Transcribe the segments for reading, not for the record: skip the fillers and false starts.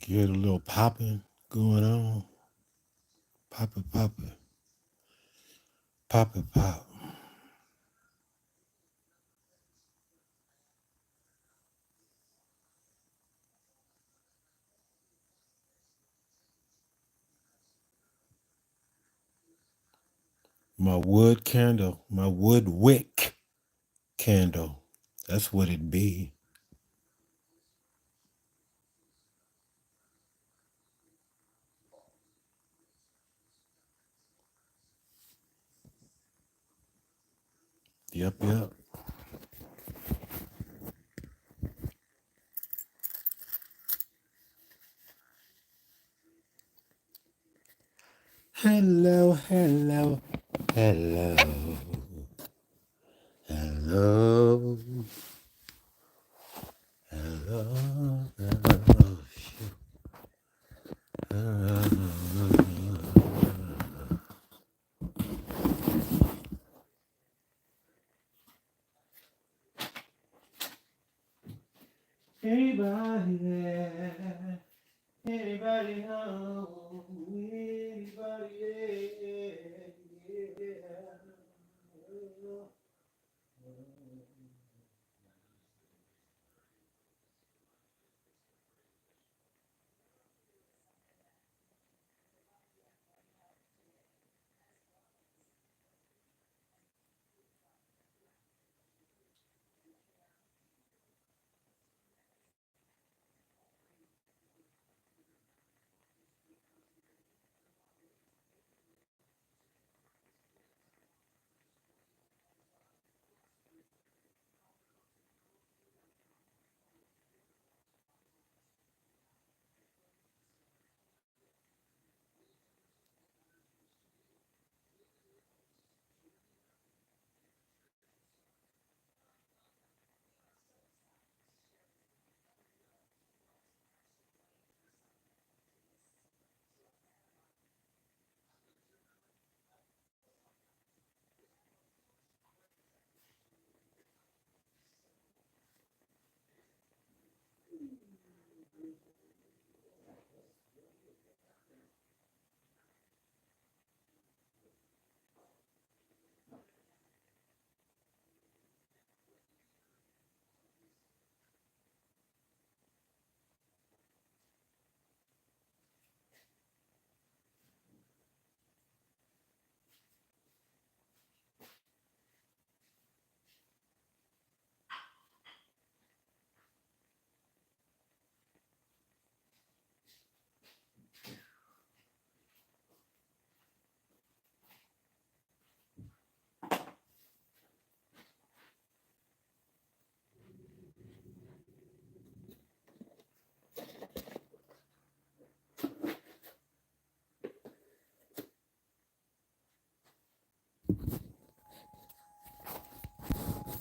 You hear the little popping going on. Pop it, pop it. Pop it, pop. My wood candle. My wood wick candle. That's what it be. Yep, yep. Hello, hello, hello, hello, hello, hello. Anybody there? Anybody home? Anybody there? Yeah.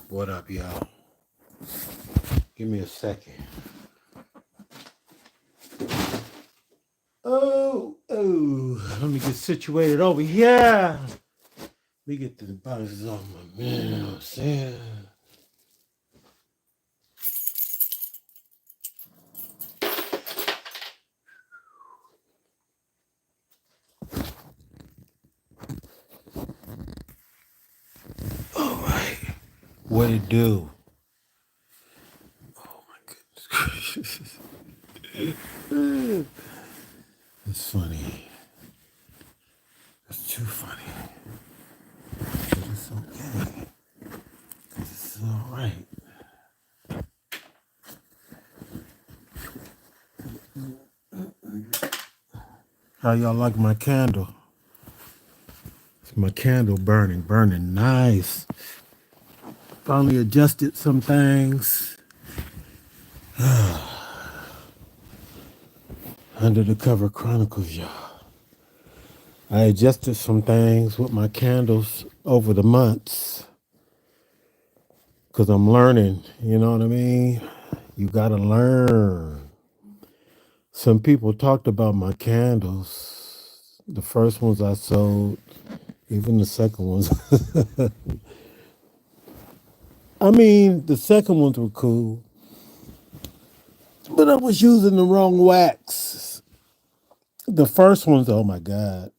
What up, y'all? Give me a second. Oh, let me get situated over here. Let me get the boxes off my man. You know what I'm saying? All right. What it do? Oh my goodness. It's funny. It's too funny. But it's okay. It's all right. How y'all like my candle? It's my candle burning nice. Finally adjusted some things. Under the Cover Chronicles, y'all. I adjusted some things with my candles over the months because I'm learning. You know what I mean? You got to learn. Some people talked about my candles. The first ones I sold, even the second ones. I mean, the second ones were cool. But I was using the wrong wax. The first ones, oh my God.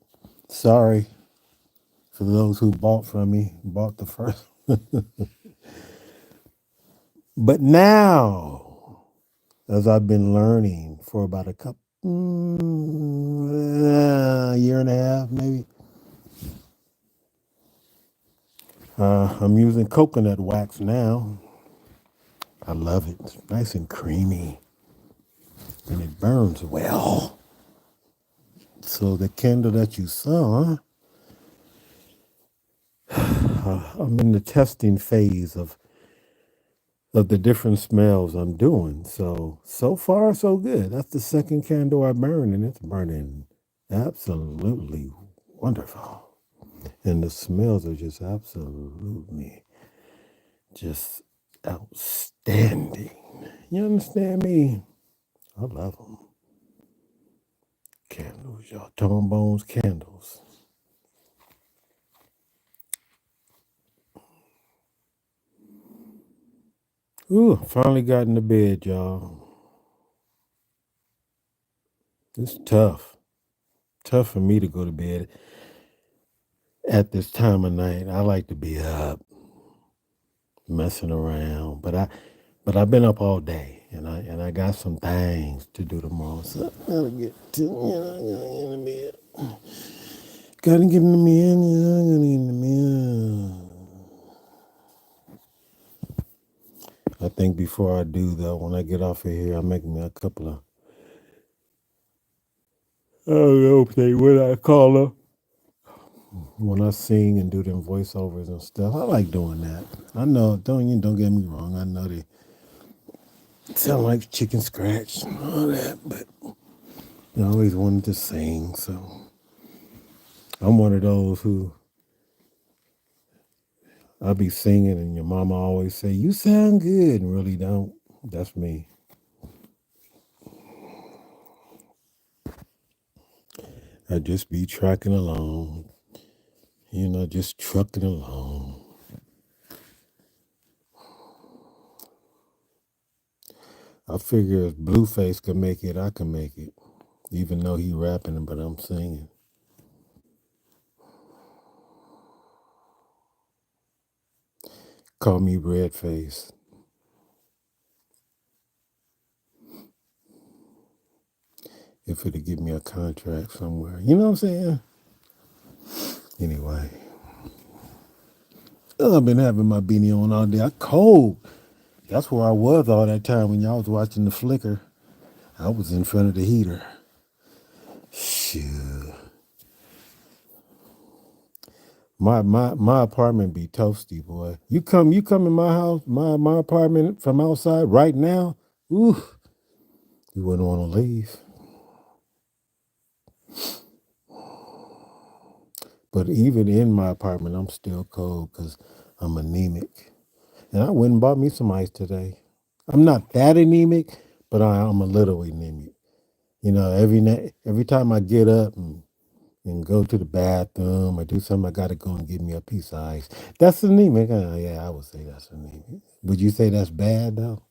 Sorry for those who bought from me, bought the first. But now, as I've been learning for about a couple, year and a half, maybe, I'm using coconut wax now. I love it. It's nice and creamy, and it burns well. So the candle that you saw, I'm in the testing phase of the different smells I'm doing. So far, so good. That's the second candle I burn, and it's burning absolutely wonderful. And the smells are just absolutely just outstanding. You understand me? I love them. Candles, y'all. Tone candles. Ooh, finally got into bed, y'all. It's tough. Tough for me to go to bed at this time of night. I like to be up, messing around, but I've been up all day, and I got some things to do tomorrow. So I gotta get to gotta get in the bed. Gotta get in the bed. Gotta get in the bed. I think before I do though, when I get off of here, I'll make me a couple of I don't know if they what I call her when I sing and do them voiceovers and stuff. I like doing that. I know, don't get me wrong. I know they sound like chicken scratch and all that, but I always wanted to sing, so I'm one of those who I be singing and your mama always say, "You sound good," and really don't. That's me. I just be tracking along, just trucking along. I figure if Blueface can make it, I can make it. Even though he rapping, but I'm singing. Call me Redface. If it'll give me a contract somewhere. You know what I'm saying? Anyway. I've been having my beanie on all day. I cold. That's where I was all that time when y'all was watching the flicker. I was in front of the heater. Shoot. My apartment be toasty, boy. You come in my house, my apartment from outside right now. Ooh, you wouldn't want to leave. But even in my apartment, I'm still cold because I'm anemic. And I went and bought me some ice today. I'm not that anemic, but I'm a little anemic. Every time I get up and go to the bathroom or do something, I got to go and get me a piece of ice. That's anemic. Yeah, I would say that's anemic. Would you say that's bad, though?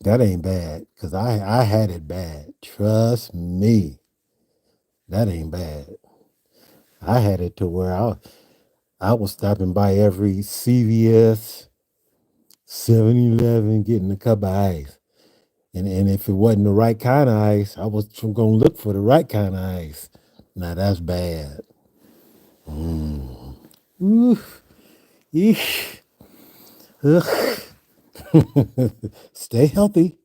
That ain't bad because I had it bad. Trust me, that ain't bad. I had it to where I was stopping by every CVS, 7-Eleven, getting a cup of ice. And if it wasn't the right kind of ice, I was going to look for the right kind of ice. Now that's bad. Ooh, eesh, ugh. Stay healthy.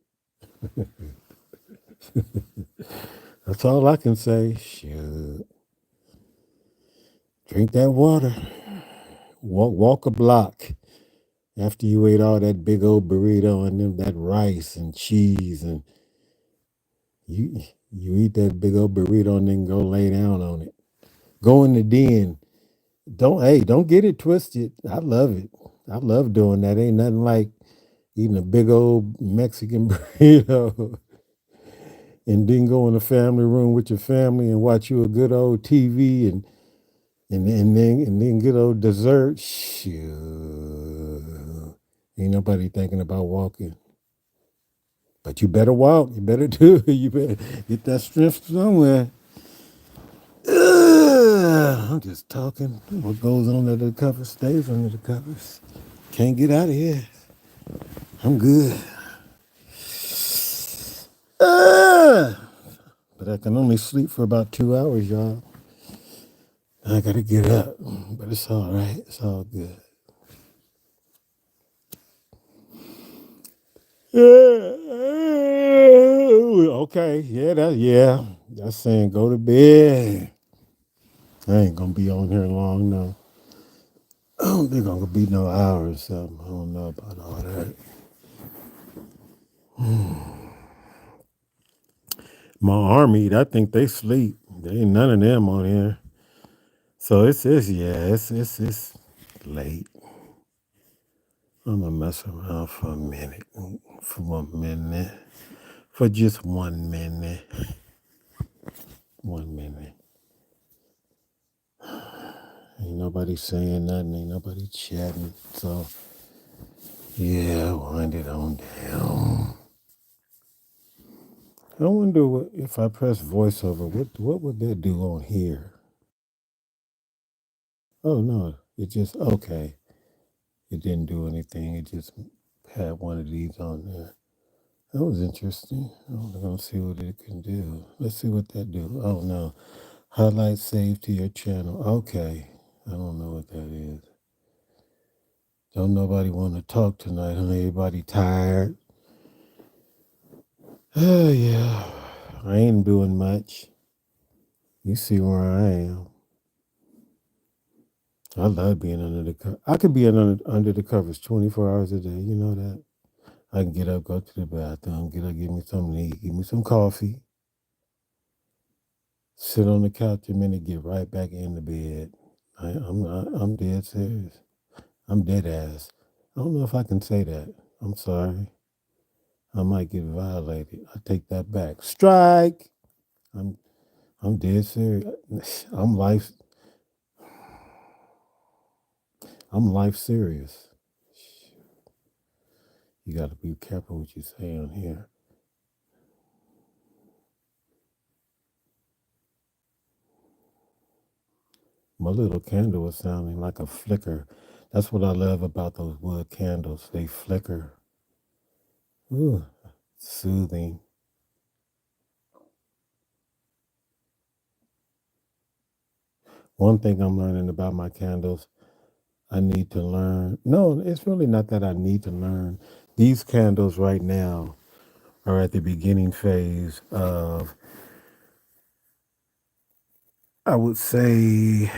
That's all I can say. Shoot. Drink that water. Walk a block after you ate all that big old burrito and then that rice and cheese and you you eat that big old burrito and then go lay down on it. Go in the den. Don't get it twisted. I love it. I love doing that. Ain't nothing like eating a big old Mexican burrito and then go in the family room with your family and watch you a good old TV and then good old dessert. Shoot. Ain't nobody thinking about walking. But you better walk. You better do it. You better get that strength somewhere. I'm just talking. What goes under the covers stays under the covers. Can't get out of here. I'm good. But I can only sleep for about 2 hours, y'all. I gotta get up. But it's all right. It's all good. Okay. Yeah. That's saying go to bed. I ain't gonna be on here long, no. I don't think I'm gonna be no hour or something. I don't know about all that. My army, I think they sleep. There ain't none of them on here. So it's late. I'm gonna mess around for a minute. For 1 minute. For just 1 minute. 1 minute. Ain't nobody saying nothing, ain't nobody chatting. So yeah, wind it on down. I wonder if I press voiceover, what would that do on here? Oh no, it just okay. It didn't do anything. It just had one of these on there. That was interesting. I'm gonna see what it can do. Let's see what that do. Oh no. Highlight save to your channel. Okay. I don't know what that is. Don't nobody want to talk tonight, huh? Everybody tired. Oh yeah. I ain't doing much. You see where I am. I love being under the cover. I could be under the covers 24 hours a day. You know that? I can get up, go to the bathroom, get up, give me something to eat, give me some coffee, sit on the couch a minute, get right back in the bed. I'm dead serious. I'm dead ass. I don't know if I can say that. I'm sorry. I might get violated. I take that back. Strike. I'm I'm dead serious. I'm life serious. You got to be careful what you say on here. My little candle was sounding like a flicker. That's what I love about those wood candles. They flicker. Ooh, soothing. One thing I'm learning about my candles, I need to learn. No, it's really not that I need to learn. These candles right now are at the beginning phase of, I would say,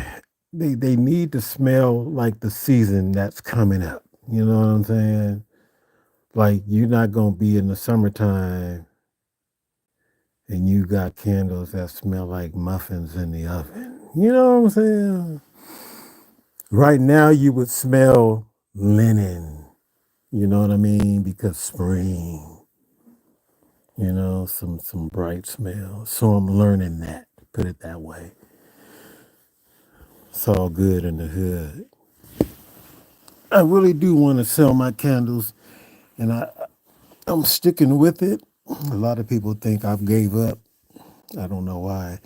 they need to smell like the season that's coming up. You know what I'm saying? Like you're not gonna be in the summertime and you got candles that smell like muffins in the oven. You know what I'm saying? Right now you would smell linen. You know what I mean? Because spring, some bright smell. So I'm learning that, put it that way. It's all good in the hood. I really do want to sell my candles and I'm sticking with it. A lot of people think I've gave up. I don't know why.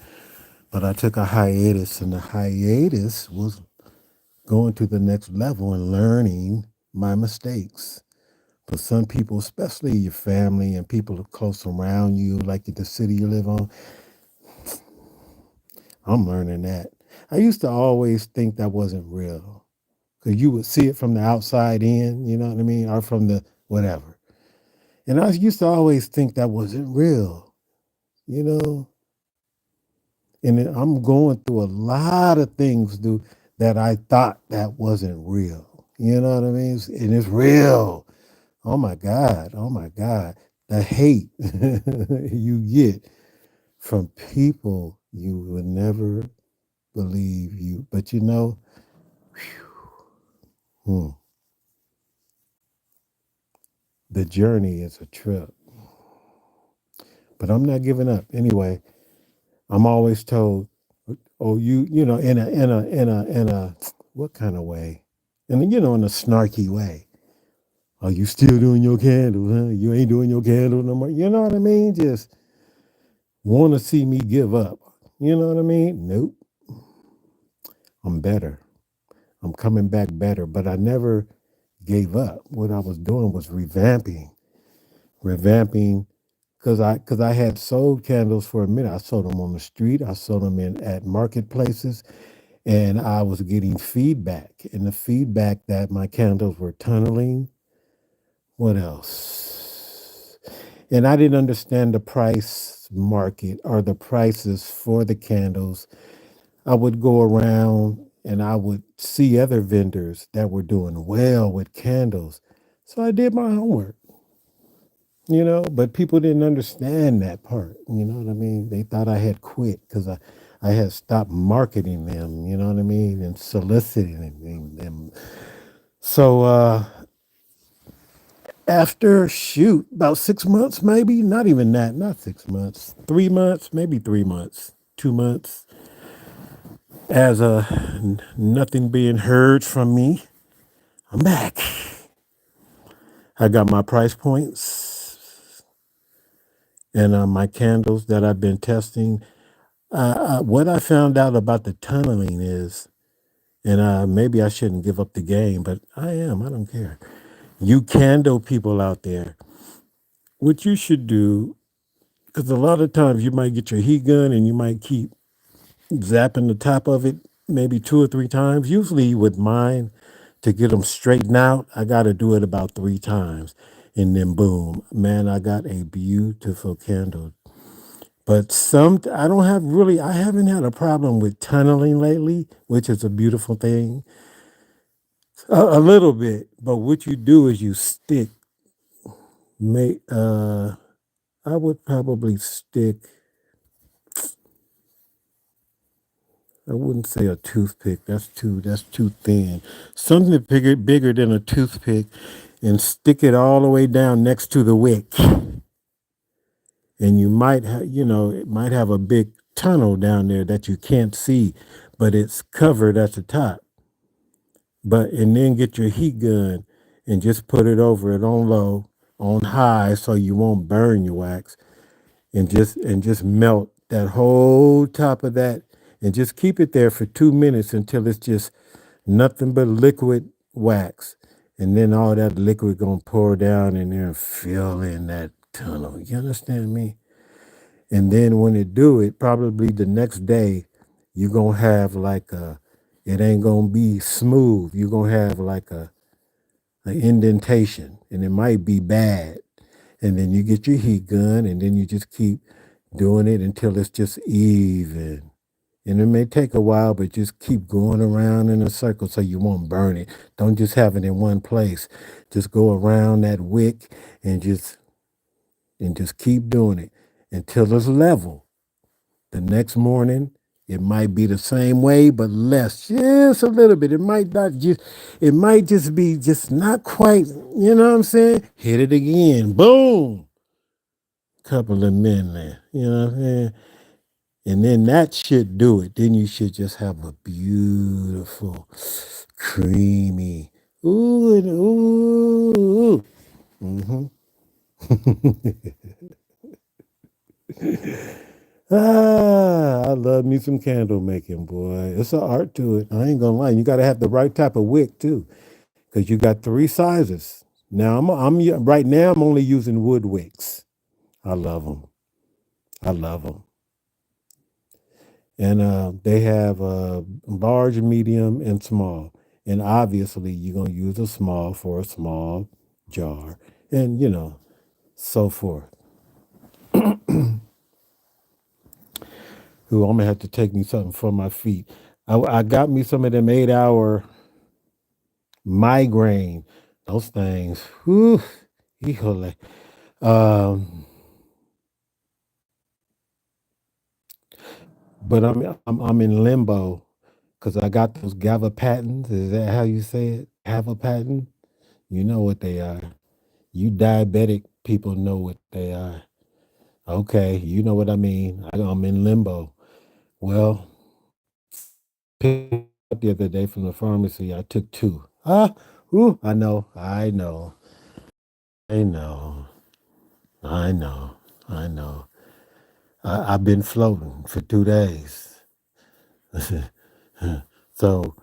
But I took a hiatus and the hiatus was going to the next level and learning my mistakes. For some people, especially your family and people close around you, like the city you live on, I'm learning that. I used to always think that wasn't real because you would see it from the outside in, you know what I mean, or from the whatever. And I used to always think that wasn't real, you know. And I'm going through a lot of things, dude, that I thought that wasn't real. You know what I mean? And it's real. Oh my God. Oh my God. The hate you get from people you would never believe you. But hmm, the journey is a trip. But I'm not giving up. Anyway, I'm always told, oh, in a what kind of way? And in a snarky way. Are you still doing your candles, huh? You ain't doing your candles no more. You know what I mean? Just want to see me give up. You know what I mean? Nope. I'm better. I'm coming back better. But I never gave up. What I was doing was revamping, because I had sold candles for a minute. I sold them on the street. I sold them in at marketplaces, and I was getting feedback. And the feedback that my candles were tunneling. What else? And I didn't understand the price market or the prices for the candles. I would go around and I would see other vendors that were doing well with candles. So I did my homework, but people didn't understand that part. You know what I mean? They thought I had quit because I had stopped marketing them, you know what I mean, and soliciting them. So after about 6 months, maybe not even that, not 6 months, 3 months, maybe 3 months, 2 months, as nothing being heard from me, I'm back. I got my price points and my candles that I've been testing. What I found out about the tunneling is, and maybe I shouldn't give up the game, but I am. I don't care. You candle people out there, what you should do, because a lot of times you might get your heat gun and you might keep zapping the top of it maybe 2 or 3 times. Usually with mine, to get them straightened out, I got to do it about 3 times. And then boom, man, I got a beautiful candle. But I haven't had a problem with tunneling lately, which is a beautiful thing. A little bit. But what you do is you stick, make, I would probably stick, I wouldn't say a toothpick. That's too thin. Something bigger than a toothpick, and stick it all the way down next to the wick. And you might have, it might have a big tunnel down there that you can't see, but it's covered at the top. And then get your heat gun and just put it over it on low, on high, so you won't burn your wax, and just melt that whole top of that, and just keep it there for 2 minutes until it's just nothing but liquid wax. And then all that liquid gonna pour down in there and fill in that tunnel. You understand me? And then when it do it, probably the next day, you gonna have it ain't gonna be smooth. You gonna have like an indentation, and it might be bad. And then you get your heat gun, and then you just keep doing it until it's just even. And it may take a while, but just keep going around in a circle so you won't burn it. Don't just have it in one place. Just go around that wick and just keep doing it until it's level. The next morning, it might be the same way, but less, just a little bit. It might just be just not quite, you know what I'm saying? Hit it again. Boom. Couple of men there. You know what I'm saying? And then that should do it. Then you should just have a beautiful, creamy. Ooh. Mm-hmm. I love me some candle making, boy. It's an art to it. I ain't gonna lie. You got to have the right type of wick too, because you got 3 sizes. Now right now. I'm only using wood wicks. I love them. I love them. And they have large, medium, and small. And obviously, you're gonna use a small for a small jar, and so forth. Who I'm gonna have to take me something for my feet. I got me some of them 8 hour migraine. Those things. Whew, híjole. Um, but I'm in limbo because I got those GABA patents. Is that how you say it? GABA patent? You know what they are. You diabetic people know what they are. Okay, you know what I mean. I'm in limbo. Well, picked up the other day from the pharmacy. I took two. I know. I know. I know. I know. I've been floating for 2 days. So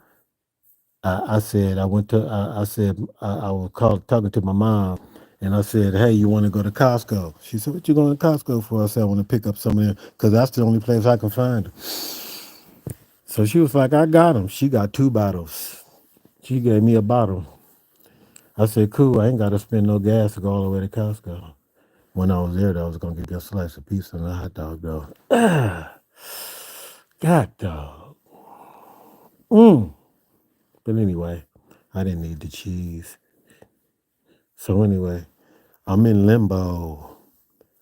I said, I went to, I said, I was talking to my mom, and I said, hey, you want to go to Costco? She said, what you going to Costco for? I said, I want to pick up some of them because that's the only place I can find them. So she was like, I got them. She got 2 bottles. She gave me a bottle. I said, cool, I ain't got to spend no gas to go all the way to Costco. When I was there, though, I was going to get that slice of pizza and a hot dog, though. God, dog. But anyway, I didn't need the cheese. So anyway, I'm in limbo.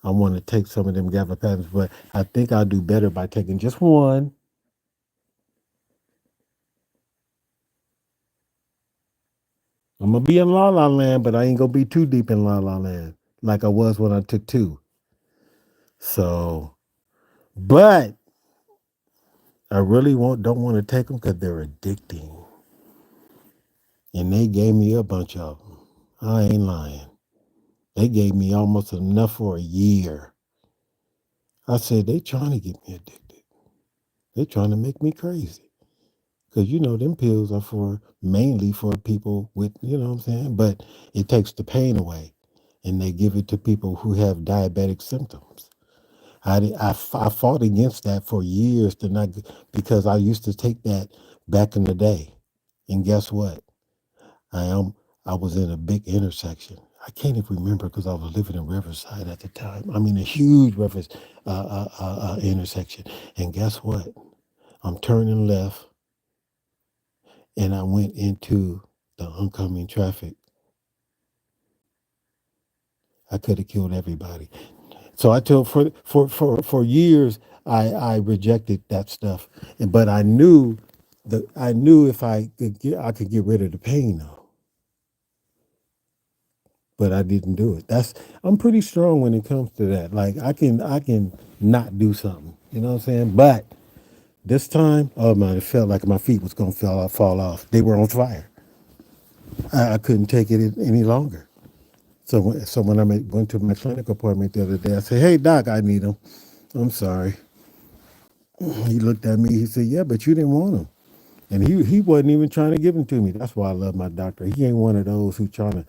I want to take some of them gabapentins, but I think I'll do better by taking just one. I'm gonna be in La La Land, but I ain't gonna be too deep in La La Land like I was when I took two. So, but I really don't want to take them because they're addicting, and they gave me a bunch of them. I ain't lying. They gave me almost enough for a year. I said they trying to get me addicted. They trying to make me crazy. Because them pills are for mainly for people with, what I'm saying? But it takes the pain away. And they give it to people who have diabetic symptoms. I fought against that for years because I used to take that back in the day. And guess what? I am I was in a big intersection. I can't even remember because I was living in Riverside at the time. I mean, a huge intersection. And guess what? I'm turning left and I went into the oncoming traffic. I could have killed everybody. So I told for years I rejected that stuff, but I knew if I could get rid of the pain though, but I didn't do it. I'm pretty strong when it comes to that. Like I can not do something. You know what I'm saying? But this time, oh man, it felt like my feet was gonna fall off. They were on fire. I couldn't take it any longer. So when I went to my clinic appointment the other day, I said, "Hey doc, I need them." I'm sorry. He looked at me. He said, "Yeah, but you didn't want them." And he wasn't even trying to give them to me. That's why I love my doctor. He ain't one of those who trying to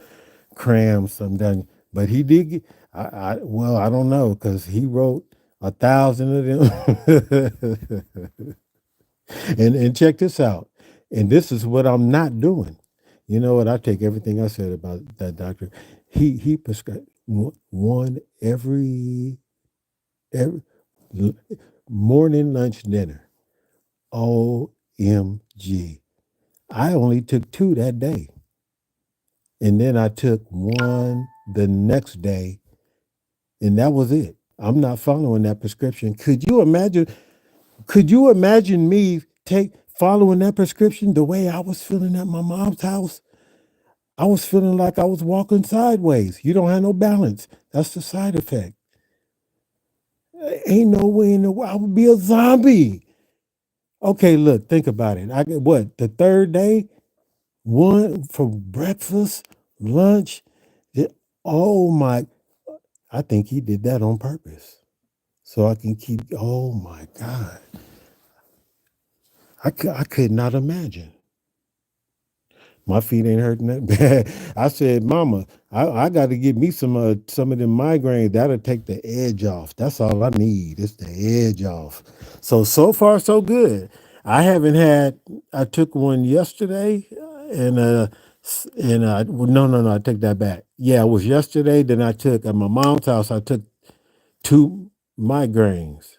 cram something down. But he did get. I don't know because he wrote 1,000 of them. And check this out. And this is what I'm not doing. You know what? I take everything I said about that doctor. He prescribed one every l- morning, lunch, dinner. OMG. I only took two that day. And then I took one the next day, and that was it. I'm not following that prescription. Could you imagine me take following that prescription the way I was feeling at my mom's house? I was feeling like I was walking sideways. You don't have no balance. That's the side effect. Ain't no way in the world I would be a zombie. Okay, look, think about it. I get what the third day, one for breakfast, lunch. the- Oh my! I think he did that on purpose so I can keep. Oh my God! I could not imagine. My feet ain't hurting that bad. I said, Mama, I got to get me some of them migraines. That'll take the edge off. That's all I need. It's the edge off. So far so good. I haven't had. I took one yesterday, and well, no, I take that back. Yeah, it was yesterday. Then I took at my mom's house. I took two migraines,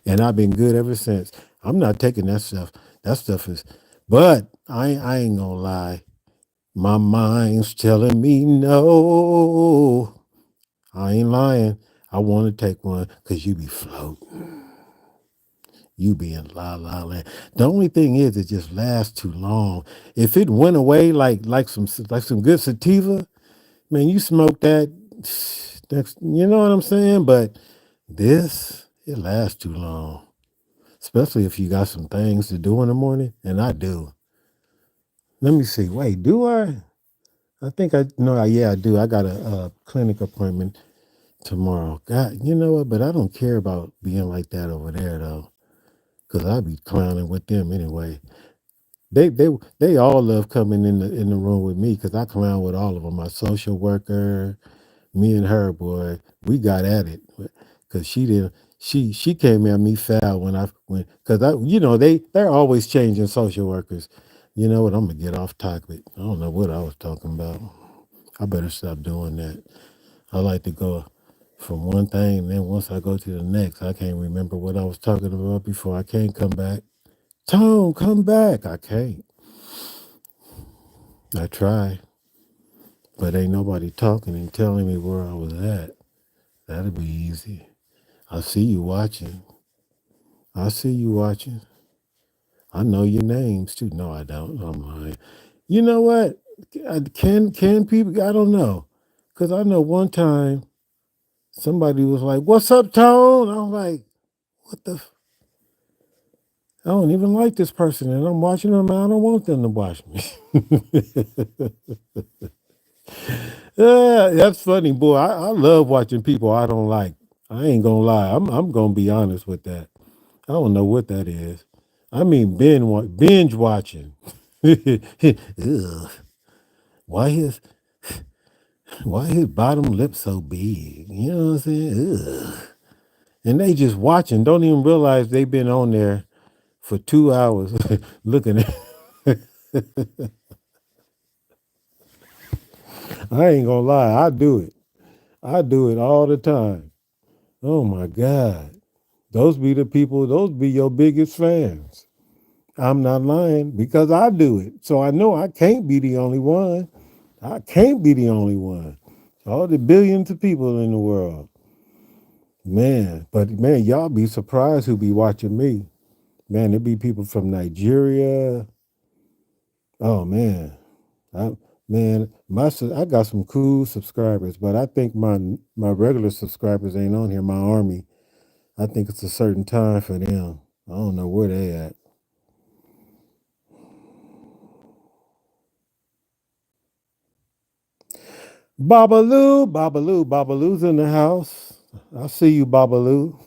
and I've been good ever since. I'm not taking that stuff. That stuff is, but I ain't gonna lie. My mind's telling me no. I ain't lying. I want to take one because you be floating. You be in la la land. The only thing is, it just lasts too long. If it went away like some good sativa, man, you smoke that. That's, you know what I'm saying. But this, it lasts too long, especially if you got some things to do in the morning, and I do. Let me see. Wait, do I? I think I no, yeah, I do. I got a clinic appointment tomorrow. God, you know what? But I don't care about being like that over there though, because I be clowning with them anyway. They they they all love coming in the room with me because I clown with all of them. My social worker, me and her, boy, we got at it because she didn't. She came at me foul when I when because I they're always changing social workers. You know what? I'm gonna get off topic. I don't know what I was talking about. I better stop doing that. I like to go from one thing, and then once I go to the next, I can't remember what I was talking about before. I can't come back. Tone, come back. I can't. I try, but ain't nobody talking and telling me where I was at. That'll be easy. I see you watching. I see you watching. I know your names too. No, I don't. I'm lying. You know what? Can people? I don't know, cause I know one time somebody was like, "What's up, Tone?" I was like, "What the? I don't even like this person, and I'm watching them. And I don't want them to watch me." Yeah, that's funny, boy. I love watching people I don't like. I ain't gonna lie. I'm gonna be honest with that. I don't know what that is. I mean binge watching. Ugh. Why his why his bottom lip so big? You know what I'm saying? Ugh. And they just watching, don't even realize they've been on there for 2 hours looking at. I ain't gonna lie, I do it. I do it all the time. Oh my God. Those be your biggest fans. I'm not lying because I do it. So I know I can't be the only one. I can't be the only one. All the billions of people in the world. Man, but man, y'all be surprised who be watching me. Man, there be people from Nigeria. Oh man. I, man, I got some cool subscribers, but I think my regular subscribers ain't on here, my army. I think it's a certain time for them. I don't know where they at. Babaloo, Babaloo, Babaloo's in the house. I see you, Babaloo.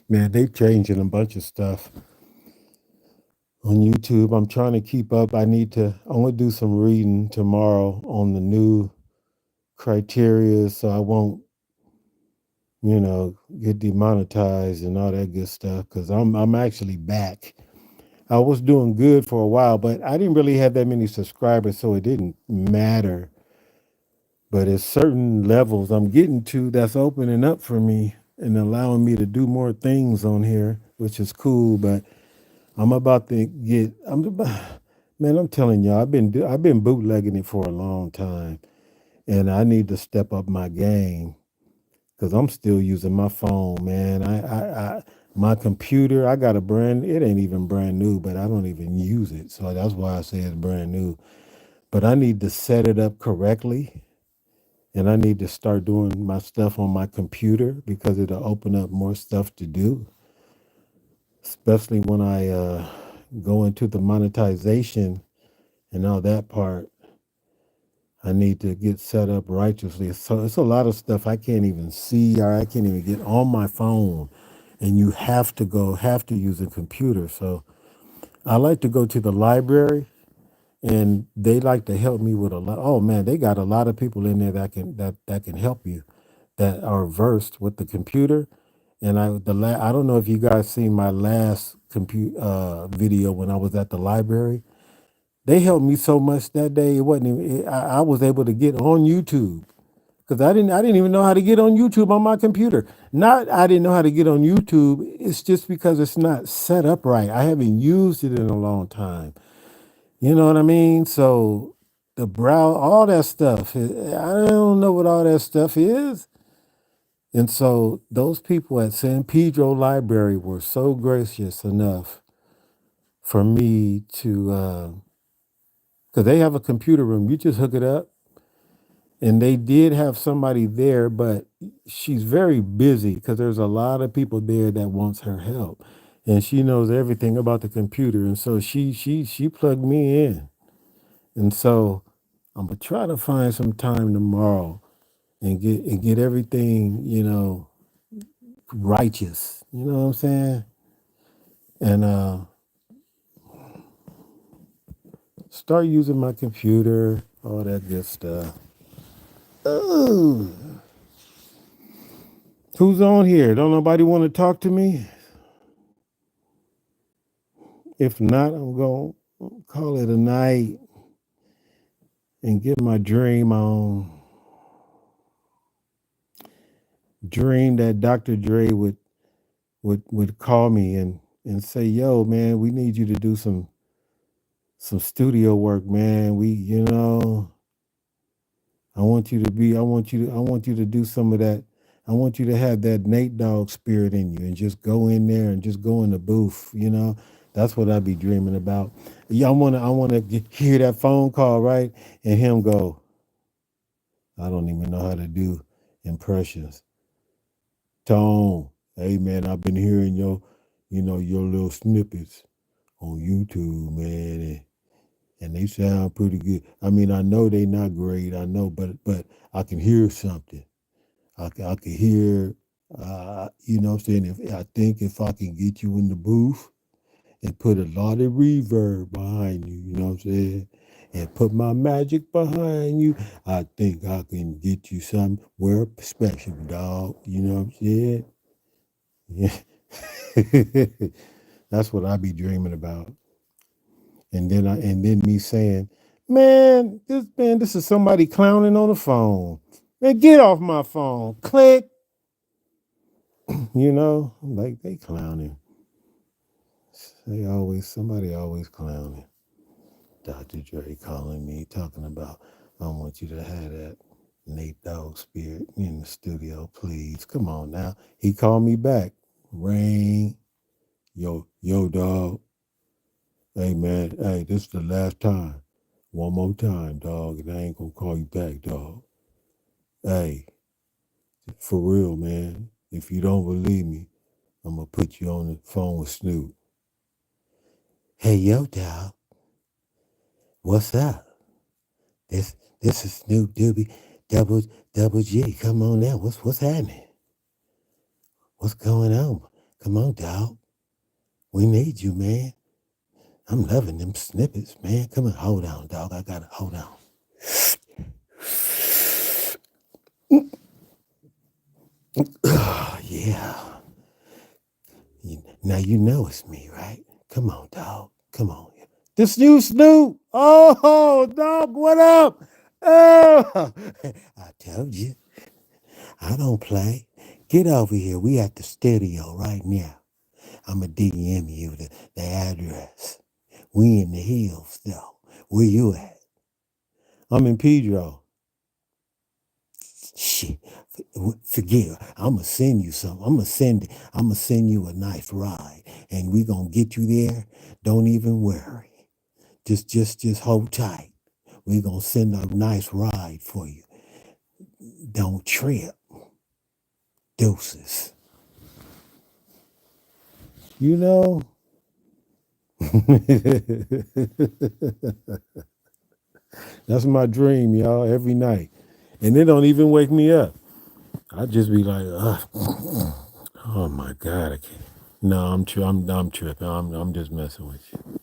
Man, they changing a bunch of stuff on YouTube. I'm trying to keep up. I'm gonna do some reading tomorrow on the new criteria so I won't, get demonetized and all that good stuff. Cause I'm actually back. I was doing good for a while, but I didn't really have that many subscribers, so it didn't matter. But at certain levels I'm getting to that's opening up for me and allowing me to do more things on here, which is cool. But I'm about to get. Man, I'm telling y'all, I've been bootlegging it for a long time, and I need to step up my game because I'm still using my phone, man. My computer, I got a brand. It ain't even brand new, but I don't even use it, so that's why I say it's brand new. But I need to set it up correctly, and I need to start doing my stuff on my computer because it'll open up more stuff to do, especially when I go into the monetization and all that part. I need to get set up righteously. So it's a lot of stuff I can't even see or I can't even get on my phone. And you have to use a computer. So I like to go to the library and they like to help me with a lot. Oh man, they got a lot of people in there that can help you that are versed with the computer. And I don't know if you guys seen my last compute video when I was at the library. They helped me so much that day. It wasn't even. I was able to get on YouTube because I didn't even know how to get on YouTube on my computer. Not I didn't know how to get on YouTube. It's just because it's not set up right. I haven't used it in a long time. You know what I mean? So the brow, all that stuff. I don't know what all that stuff is. And so those people at San Pedro Library were so gracious enough for me to, because they have a computer room. You just hook it up. And they did have somebody there, but she's very busy because there's a lot of people there that wants her help. and she knows everything about the computer. And so she plugged me in. And so I'm gonna try to find some time tomorrow and get everything, righteous. You know what I'm saying? And start using my computer, all that good stuff. Oh, who's on here? Don't nobody want to talk to me? If not, I'm going to call it a night and get my dream on. Dream that Dr. Dre would call me and say, "Yo, man, we need you to do some studio work, man. I want you to do some of that. I want you to have that Nate Dogg spirit in you and just go in there and just go in the booth. That's what I be dreaming about. Yeah, I wanna hear that phone call, right? And him go, I don't even know how to do impressions. Tone, hey man, I've been hearing your little snippets on YouTube, man, and they sound pretty good. I mean, I know they not great, I know, but I can hear something. I can hear, you know what I'm saying? If I think if I can get you in the booth and put a lot of reverb behind you, you know what I'm saying? And put my magic behind you, I think I can get you somewhere special, dog. You know what I'm saying? Yeah. That's what I be dreaming about. And then me saying, this is somebody clowning on the phone. Man, get off my phone. Click. Like they clowning. Somebody always clowning. Dr. Dre calling me, talking about, I want you to have that Nate Dogg spirit in the studio, please. Come on now. He called me back. Ring. Yo, dog. Hey, man. Hey, this is the last time. One more time, dog, and I ain't gonna call you back, dog. Hey, for real, man. If you don't believe me, I'm gonna put you on the phone with Snoop. Hey, yo, dog. What's up? This is Snoop Doobie, double G. Come on now. What's happening? What's going on? Come on, dog. We need you, man. I'm loving them snippets, man. Come on, hold on, dog. I gotta hold on. Oh, yeah. Now you know it's me, right? Come on, dog. Come on. This new Snoop. Oh, dog, what up? Oh, I told you. I don't play. Get over here. We at the studio right now. I'ma DM you the address. We in the hills though. Where you at? I'm in Pedro. Shit. Forget. I'ma send you something. I'ma send you a nice ride. And we gonna get you there. Don't even worry. Just hold tight. We gonna send a nice ride for you. Don't trip. Deuces. You know? That's my dream, y'all, every night. And it don't even wake me up. I just be like, oh my God, I can't. No, I'm tripping. I'm just messing with you.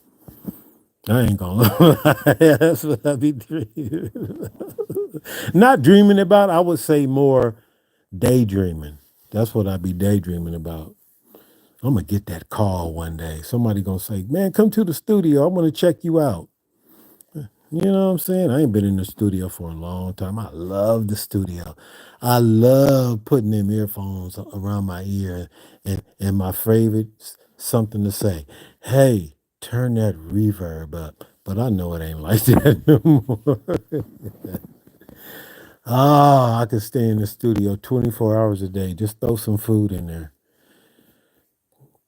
I ain't gonna lie. That's what I be dreaming. Not dreaming about, I would say more daydreaming. That's what I be daydreaming about. I'm gonna get that call one day. Somebody gonna say, man, come to the studio. I'm gonna check you out. You know what I'm saying? I ain't been in the studio for a long time. I love the studio. I love putting them earphones around my ear and my favorite something to say. Hey, turn that reverb up. But I know it ain't like that no more. I could stay in the studio 24 hours a day. Just throw some food in there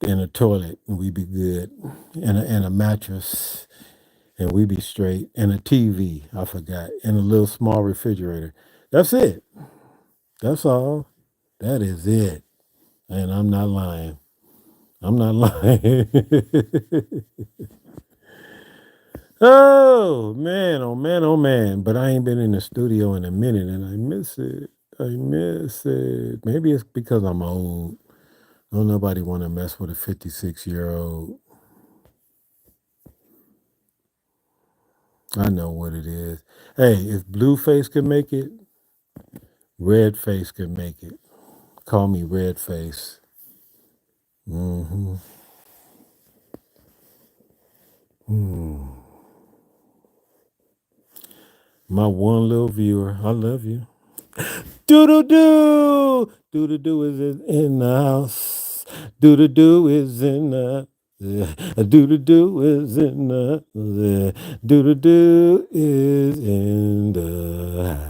and a toilet and we be good. And a mattress and we be straight, and a TV, I forgot, and a little small refrigerator. That's it. That's all. That is it. And I'm not lying. I'm not lying. Oh man, oh man, oh man. But I ain't been in the studio in a minute and I miss it. I miss it. Maybe it's because I'm old. Don't nobody want to mess with a 56-year-old. I know what it is. Hey, if Blueface could make it, Redface could make it. Call me Redface. Mm-hmm. My one little viewer, I love you. Doodle doo, doodle doo is in the house. Doodle doo is in the. Doodle doo is in the. Doodle doo is in the house.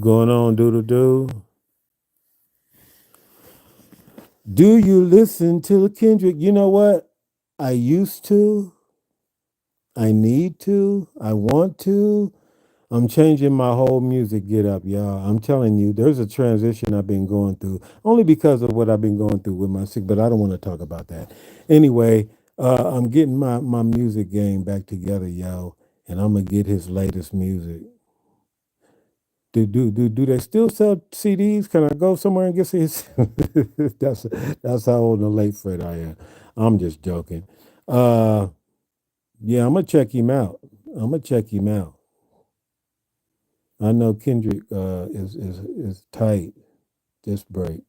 Going on, doodle doo. Do you listen to Kendrick? You know what? I used to. I need to. I want to. I'm changing my whole music get up, y'all. I'm telling you, there's a transition I've been going through, only because of what I've been going through with my sick, but I don't want to talk about that. Anyway, I'm getting my music game back together, yo, and I'm gonna get his latest music. Do they still sell CDs? Can I go somewhere and get his? that's that's how old and late Fred I am. I'm just joking. Uh yeah, I'm gonna check him out. I'm gonna check him out. I know Kendrick is tight. This break.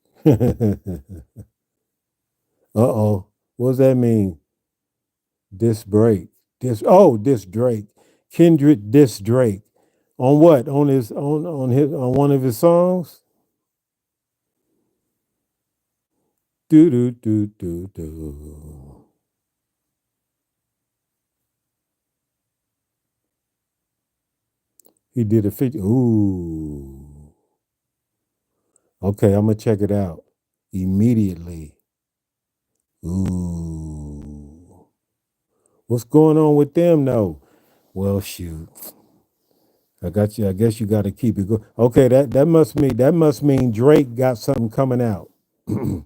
Uh-oh. What does that mean? This break. This Drake. Kendrick this Drake. On what? On one of his songs? Do do do do do. He did a 50. Ooh. Okay, I'm gonna check it out immediately. Ooh. What's going on with them though? Well, shoot. I got you. I guess you got to keep it going. Okay, that must mean Drake got something coming out. Do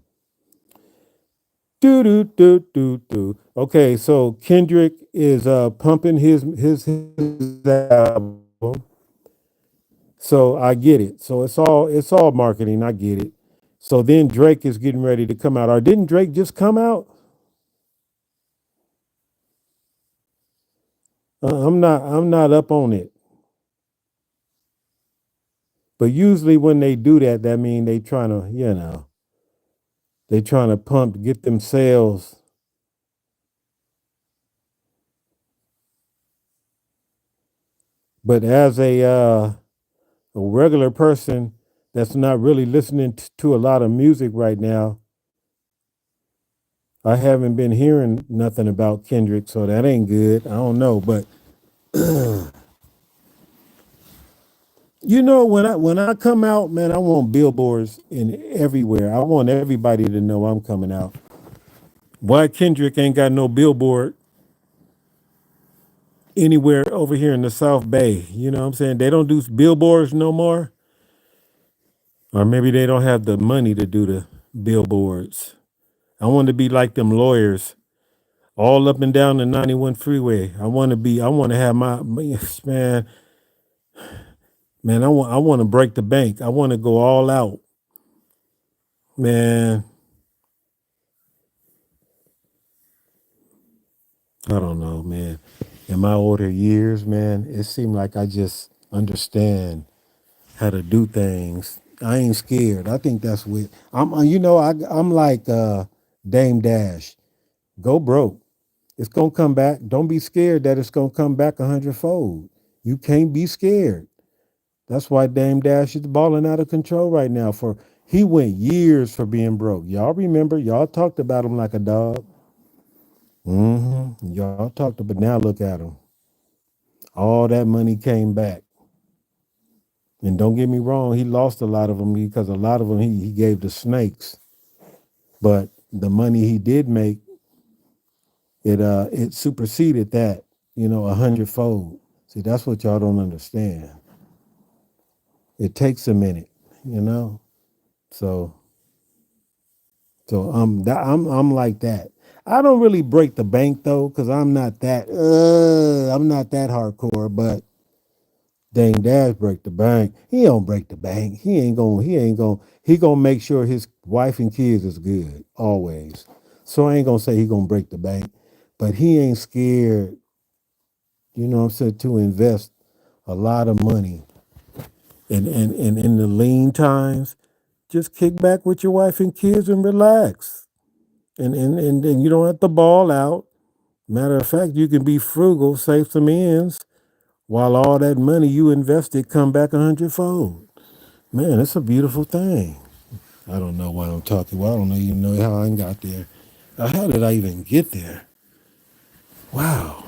do do do do. Okay, so Kendrick is pumping his album. So I get it. So it's all marketing. I get it. So then Drake is getting ready to come out. Or didn't Drake just come out? I'm not up on it. But usually when they do that, that mean they trying to they trying to pump get them sales. But as a regular person that's not really listening to a lot of music right now, I haven't been hearing nothing about Kendrick, so that ain't good. I don't know, but when I come out, man, I want billboards in everywhere. I want everybody to know I'm coming out. Why Kendrick ain't got no billboard anywhere over here in the South Bay? You know what I'm saying? They don't do billboards no more, or maybe they don't have the money to do the billboards. I want to be like them lawyers all up and down the 91 freeway. I want to have man, man, I want to break the bank. I want to go all out. Man, I don't know, man. In my older years, man, it seemed like I just understand how to do things. I ain't scared. I think that's what I'm like Dame Dash. Go broke. It's gonna come back. Don't be scared that it's gonna come back 100-fold. You can't be scared. That's why Dame Dash is balling out of control right now. For he went years for being broke. Y'all remember? Y'all talked about him like a dog. Y'all talked about. Now look at him. All that money came back. And don't get me wrong, he lost a lot of them because a lot of them he gave to snakes. But the money he did make, it superseded that, 100-fold. See, that's what y'all don't understand. It takes a minute, you know. So I'm like that. I don't really break the bank though, because I'm not that hardcore. But dang, Dad break the bank. He don't break the bank. He gonna make sure his wife and kids is good always. So I ain't gonna say he gonna break the bank, but he ain't scared. You know what I'm saying, to invest a lot of money. And in the lean times, just kick back with your wife and kids and relax. And you don't have to ball out. Matter of fact, you can be frugal, save some ends, while all that money you invested come back 100-fold. Man, it's a beautiful thing. I don't know why I'm talking. Well, I don't even know how I got there. How did I even get there? Wow.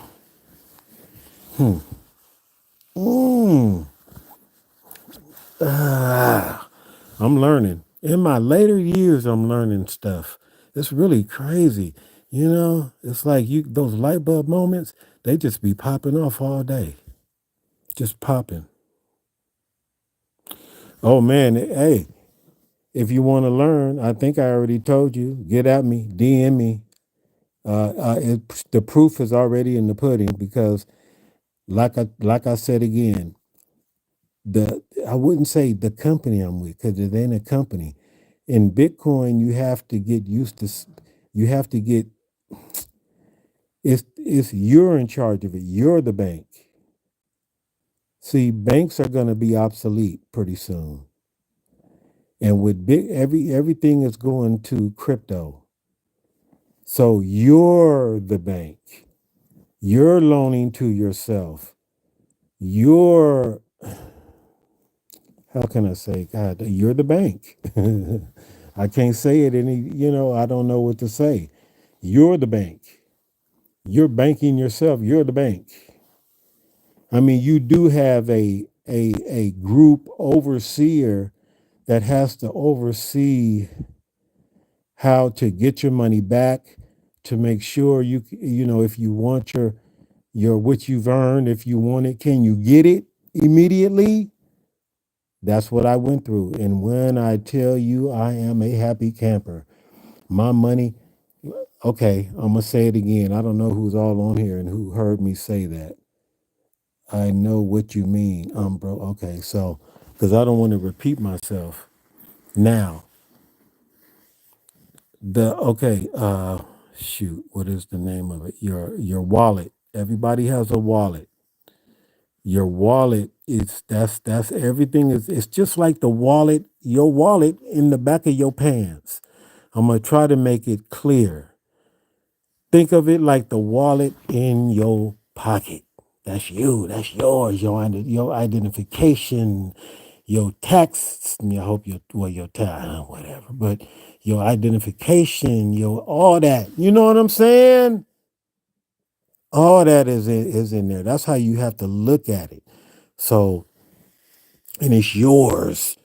Mm. I'm learning. In my later years, I'm learning stuff. It's really crazy. You know, it's like those light bulb moments, they just be popping off all day. Just popping. Oh man, hey, if you want to learn, I think I already told you, get at me, DM me. The proof is already in the pudding because like I said again, I wouldn't say the company I'm with because it ain't a company. In Bitcoin, you have to get used to. You have to get. It's you're in charge of it. You're the bank. See, banks are going to be obsolete pretty soon, and with everything is going to crypto. So you're the bank. You're loaning to yourself. You're how can I say, God, you're the bank. I can't say it I don't know what to say. You're the bank. You're banking yourself. You're the bank. I mean, you do have a group overseer that has to oversee how to get your money back, to make sure if you want your what you've earned, if you want it, can you get it immediately? That's what I went through. And when I tell you I am a happy camper, my money, okay, I'm going to say it again. I don't know who's all on here and who heard me say that. I know what you mean, bro. Okay, so, because I don't want to repeat myself. Now, shoot, what is the name of it? Your wallet. Everybody has a wallet. Your wallet is that's everything is it's just like the wallet, your wallet in the back of your pants. I'm gonna try to make it clear. Think of it like the wallet in your pocket. That's you. That's yours. Your identification, your tax. I hope your tax, whatever. But your identification, your all that. You know what I'm saying? All that is in there. That's how you have to look at it. So, and it's yours,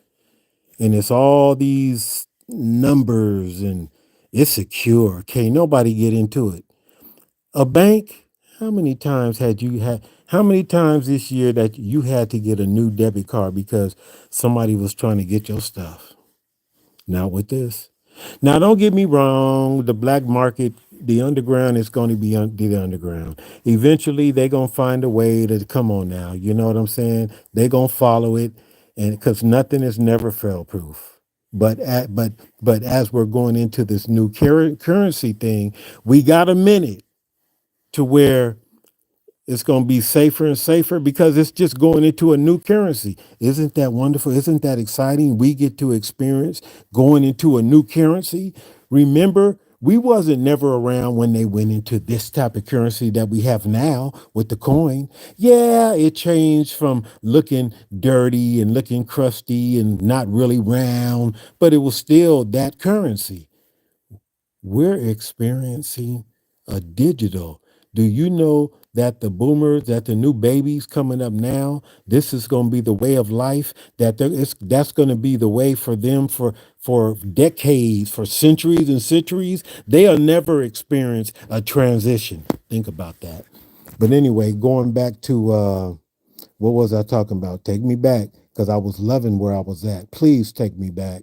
and it's all these numbers, and it's secure. Can't nobody get into it. A bank, how many times this year that you had to get a new debit card because somebody was trying to get your stuff? Not with this. Now, don't get me wrong. The black market, the underground is going to be the underground. Eventually, they're going to find a way to come on now. You know what I'm saying? They're going to follow it, and because nothing is never fail proof. But as we're going into this new currency thing, we got a minute to where it's going to be safer and safer because it's just going into a new currency. Isn't that wonderful? Isn't that exciting? We get to experience going into a new currency. Remember, we wasn't never around when they went into this type of currency that we have now with the coin. Yeah, it changed from looking dirty and looking crusty and not really round, but it was still that currency. We're experiencing a digital. Do you know that the boomers, that the new babies coming up now, this is going to be the way of life, that's going to be the way for them for decades, for centuries and centuries. They'll never experience a transition. Think about that. But anyway, going back to what was I talking about? Take me back because I was loving where I was at. Please take me back.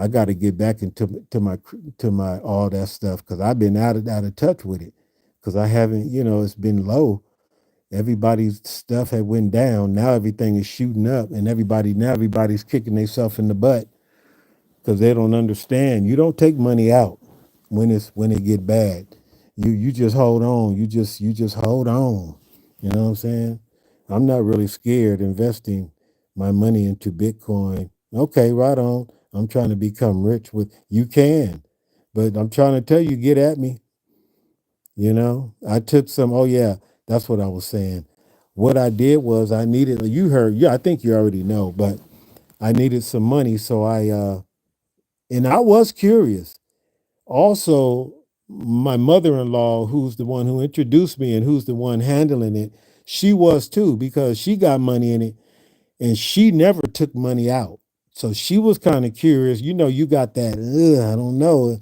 I got to get back into to my all that stuff because I've been out of touch with it because I haven't, it's been low. Everybody's stuff had went down. Now everything is shooting up, and everybody's kicking themselves in the butt because they don't understand. You don't take money out when it get bad. You just hold on. You just hold on. You know what I'm saying? I'm not really scared investing my money into Bitcoin. Okay, right on. I'm trying to become rich with you can. But I'm trying to tell you, get at me. I took some, oh yeah, that's what I was saying. What I did was I needed, you heard, yeah, I think you already know, but I needed some money. So and I was curious. Also, my mother-in-law, who's the one who introduced me and who's the one handling it, she was too, because she got money in it and she never took money out. So she was kind of curious. You got that, I don't know,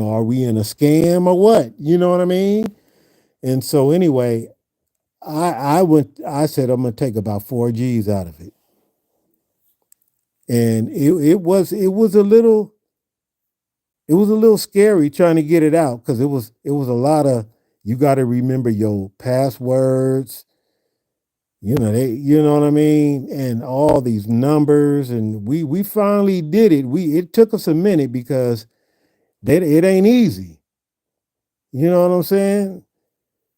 are we in a scam or what? You know what I mean? And so anyway, I said I'm gonna take about 4 G's out of it. And it was a little scary trying to get it out because it was a lot of you got to remember your passwords, you know what I mean, and all these numbers, and we finally did it. It took us a minute because it ain't easy. You know what I'm saying?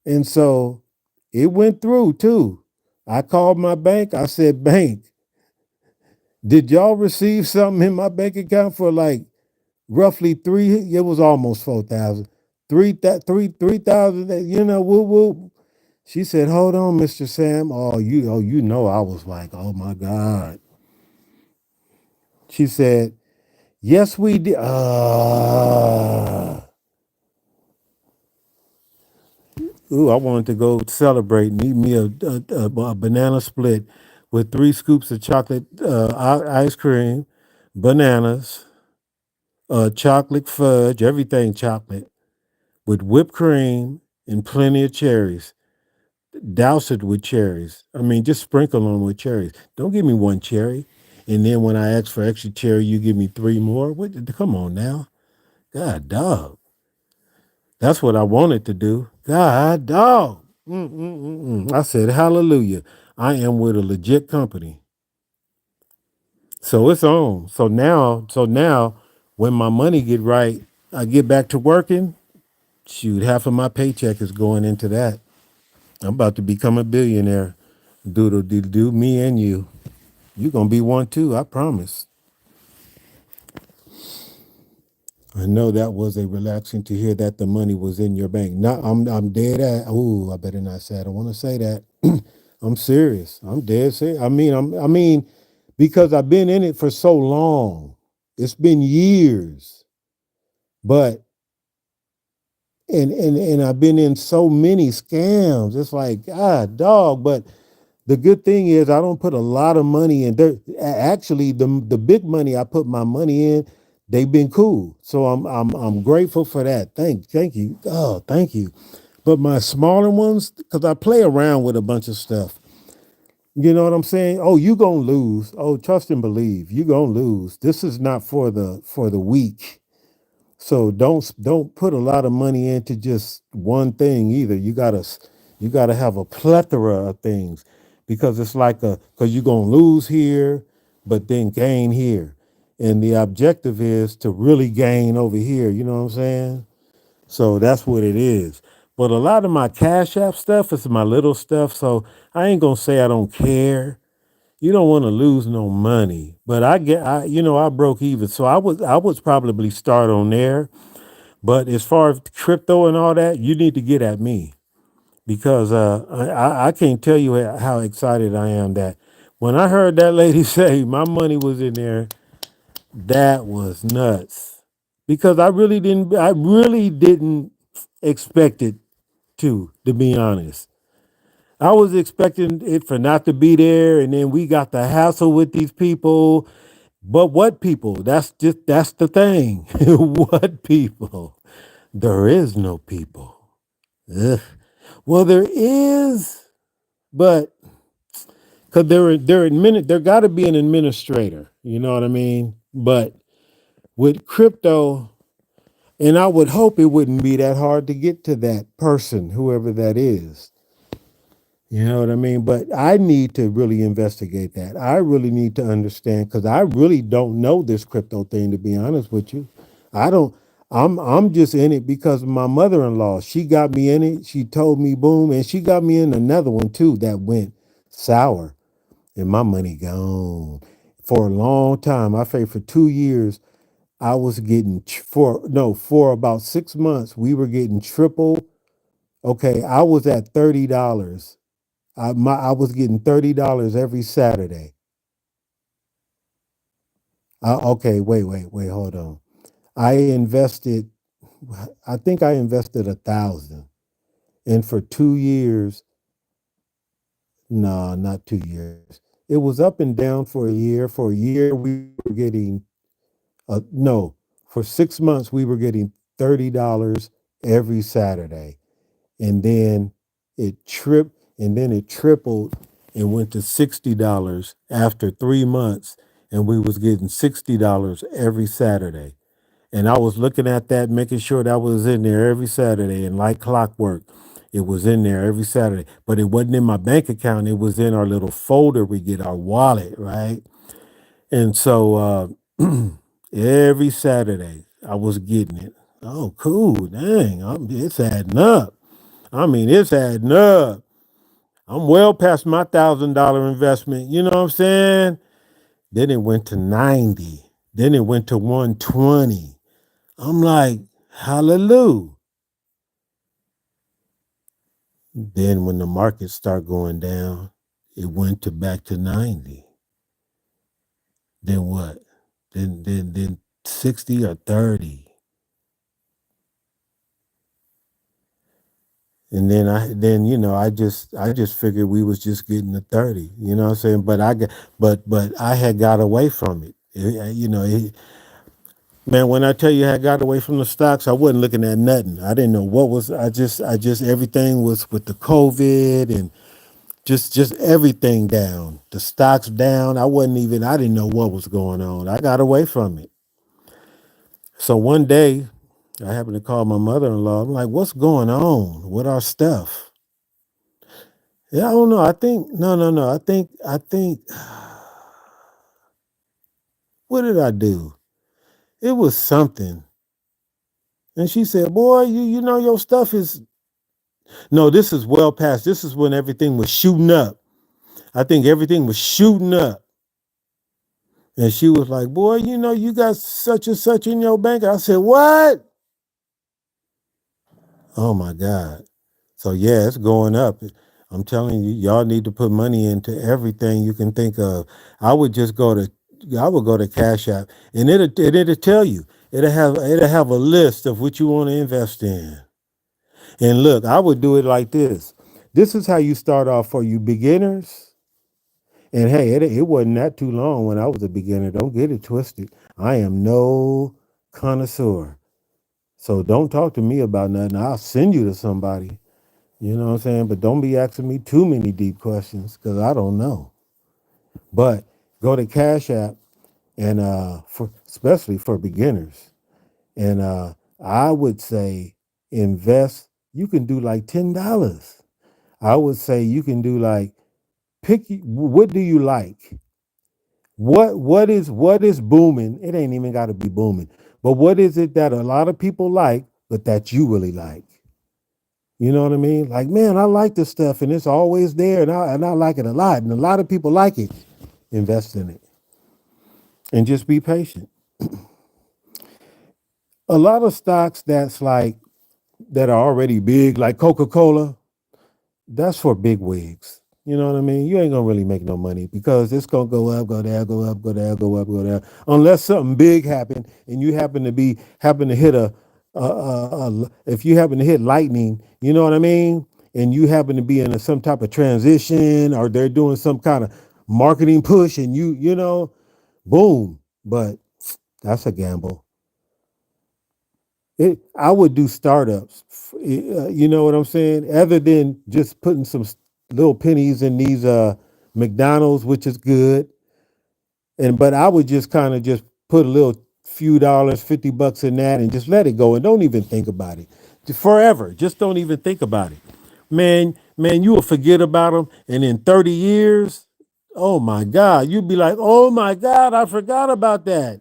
And so it went through too. I called my bank. I said, "Bank, did y'all receive something in my bank account for like roughly three? It was almost 4,000. 3,000. Woo woo." She said, "Hold on, Mr. Sam." I was like, "Oh my God." She said, "Yes, we did." Ooh, I wanted to go celebrate and eat me a banana split with 3 scoops of chocolate ice cream, bananas, chocolate fudge, everything chocolate, with whipped cream and plenty of cherries. Douse it with cherries. I mean, just sprinkle them with cherries. Don't give me one cherry. And then when I ask for extra cherry, you give me 3 more. Come on now. God, dog. That's what I wanted to do. God, dog. I said, hallelujah. I am with a legit company. So it's on. So now when my money get right, I get back to working. Shoot, half of my paycheck is going into that. I'm about to become a billionaire. Doodle doo doo, me and you. You're gonna be one too, I promise. I know that was a relaxing to hear that the money was in your bank. No, I'm dead at. Oh, I better not say. I don't want to say that. I'm serious. I'm dead serious. I mean, because I've been in it for so long. It's been years, but and I've been in so many scams. It's like God, dog. But the good thing is I don't put a lot of money in there. Actually, the big money I put my money in, they've been cool. So I'm grateful for that. Thank you. Oh, thank you. But my smaller ones, because I play around with a bunch of stuff. You know what I'm saying? Oh, you gonna lose. Oh, trust and believe. You gonna lose. This is not for the weak. So don't put a lot of money into just one thing either. You gotta have a plethora of things because it's like because you're gonna lose here, but then gain here. And the objective is to really gain over here. You know what I'm saying? So that's what it is. But a lot of my Cash App stuff is my little stuff. So I ain't gonna say I don't care. You don't want to lose no money. But I broke even. So I would probably start on there, but as far as crypto and all that, you need to get at me because I can't tell you how excited I am that when I heard that lady say my money was in there, that was nuts. Because I really didn't expect it to be honest. I was expecting it for not to be there, and then we got the hassle with these people. But what people? That's the thing. What people? There is no people. Ugh. Well, there is, but because there got to be an administrator. You know what I mean? But with crypto, and I would hope it wouldn't be that hard to get to that person, whoever that is. You know what I mean? But I need to really investigate that. I really need to understand because I really don't know this crypto thing. To be honest with you, I don't. I'm just in it because of my mother-in-law. She got me in it. She told me boom, and she got me in another one too that went sour, and my money gone for a long time. I paid for 2 years. I was getting for about 6 months. We were getting triple. Okay, I was at $30. I was getting $30 every Saturday. Okay, wait, hold on. I invested. I think I invested 1,000, and for 2 years, no, not 2 years. It was up and down for a year. For a year, we were getting no. For 6 months, we were getting $30 every Saturday, and then it tripled and went to $60 after 3 months, and we was getting $60 every Saturday. And I was looking at that, making sure that was in there every Saturday, and like clockwork, it was in there every Saturday. But it wasn't in my bank account; it was in our little folder we get, our wallet, right? And so every Saturday I was getting it. Oh, cool! Dang, it's adding up. I mean, it's adding up. I'm well past my $1,000 investment. You know what I'm saying? Then it went to 90. Then it went to 120. I'm like, hallelujah. Then when the market start going down, it went to back to 90. Then what? Then 60 or 30. And then I just figured we was just getting the 30. You know what I'm saying? But I had got away from it. Man, when I tell you I got away from the stocks, I wasn't looking at nothing. I didn't know what was. I just everything was with the COVID and just everything down. The stocks down. I didn't know what was going on. I got away from it. So one day, I happened to call my mother-in-law. I'm like, "What's going on with our stuff?" Yeah, I don't know. I think no. I think. What did I do? It was something. And she said, "Boy, you know your stuff is no. This is well past. This is when everything was shooting up. I think everything was shooting up." And she was like, "Boy, you know you got such and such in your bank." I said, "What?" Oh my God. So yeah, it's going up. I'm telling you, y'all need to put money into everything you can think of. I would just go to I would go to Cash App, and it'll tell you. It'll have a list of what you want to invest in. And look, I would do it like this. This is how you start off for you beginners. And hey, it wasn't that too long when I was a beginner. Don't get it twisted. I am no connoisseur. So don't talk to me about nothing. I'll send you to somebody. You know what I'm saying? But don't be asking me too many deep questions because I don't know. But go to Cash App and for especially for beginners. And I would say invest. You can do like $10. I would say you can do like what do you like? What is booming? It ain't even got to be booming. But what is it that a lot of people like, but that you really like? You know what I mean? Like, man, I like this stuff and it's always there and I like it a lot. And a lot of people like it. Invest in it. And just be patient. A lot of stocks that are already big, like Coca-Cola, that's for big wigs. You know what I mean? You ain't gonna really make no money because it's gonna go up, go down, go up, go down, go up, go down. Unless something big happened and you happen to hit if you happen to hit lightning, you know what I mean? And you happen to be in some type of transition or they're doing some kind of marketing push and boom. But that's a gamble. I would do startups. You know what I'm saying? Other than just putting some little pennies in these McDonald's, which is good, but I would just kind of just put a little few dollars, $50 in that, and just let it go and don't even think about it. Forever. Just don't even think about it. Man, you will forget about them, and in 30 years, oh my God, you'd be like, oh my God, I forgot about that.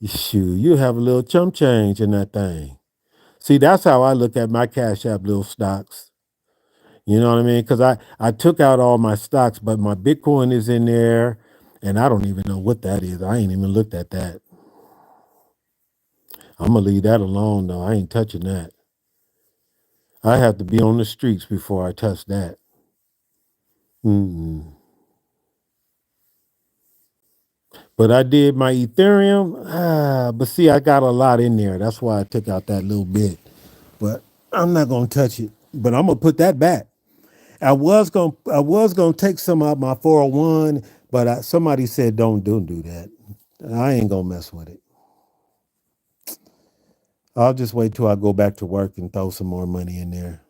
Shoot, you have a little chump change in that thing. See, that's how I look at my Cash App little stocks. You know what I mean? Because I took out all my stocks, but my Bitcoin is in there, and I don't even know what that is. I ain't even looked at that. I'm gonna leave that alone though. I ain't touching that. I have to be on the streets before I touch that. Mm-mm. But I did my Ethereum. But see, I got a lot in there. That's why I took out that little bit. But I'm not gonna touch it. But I'm gonna put that back. I was gonna take some out my 401, but somebody said don't do that. I ain't gonna mess with it. I'll just wait till I go back to work and throw some more money in there.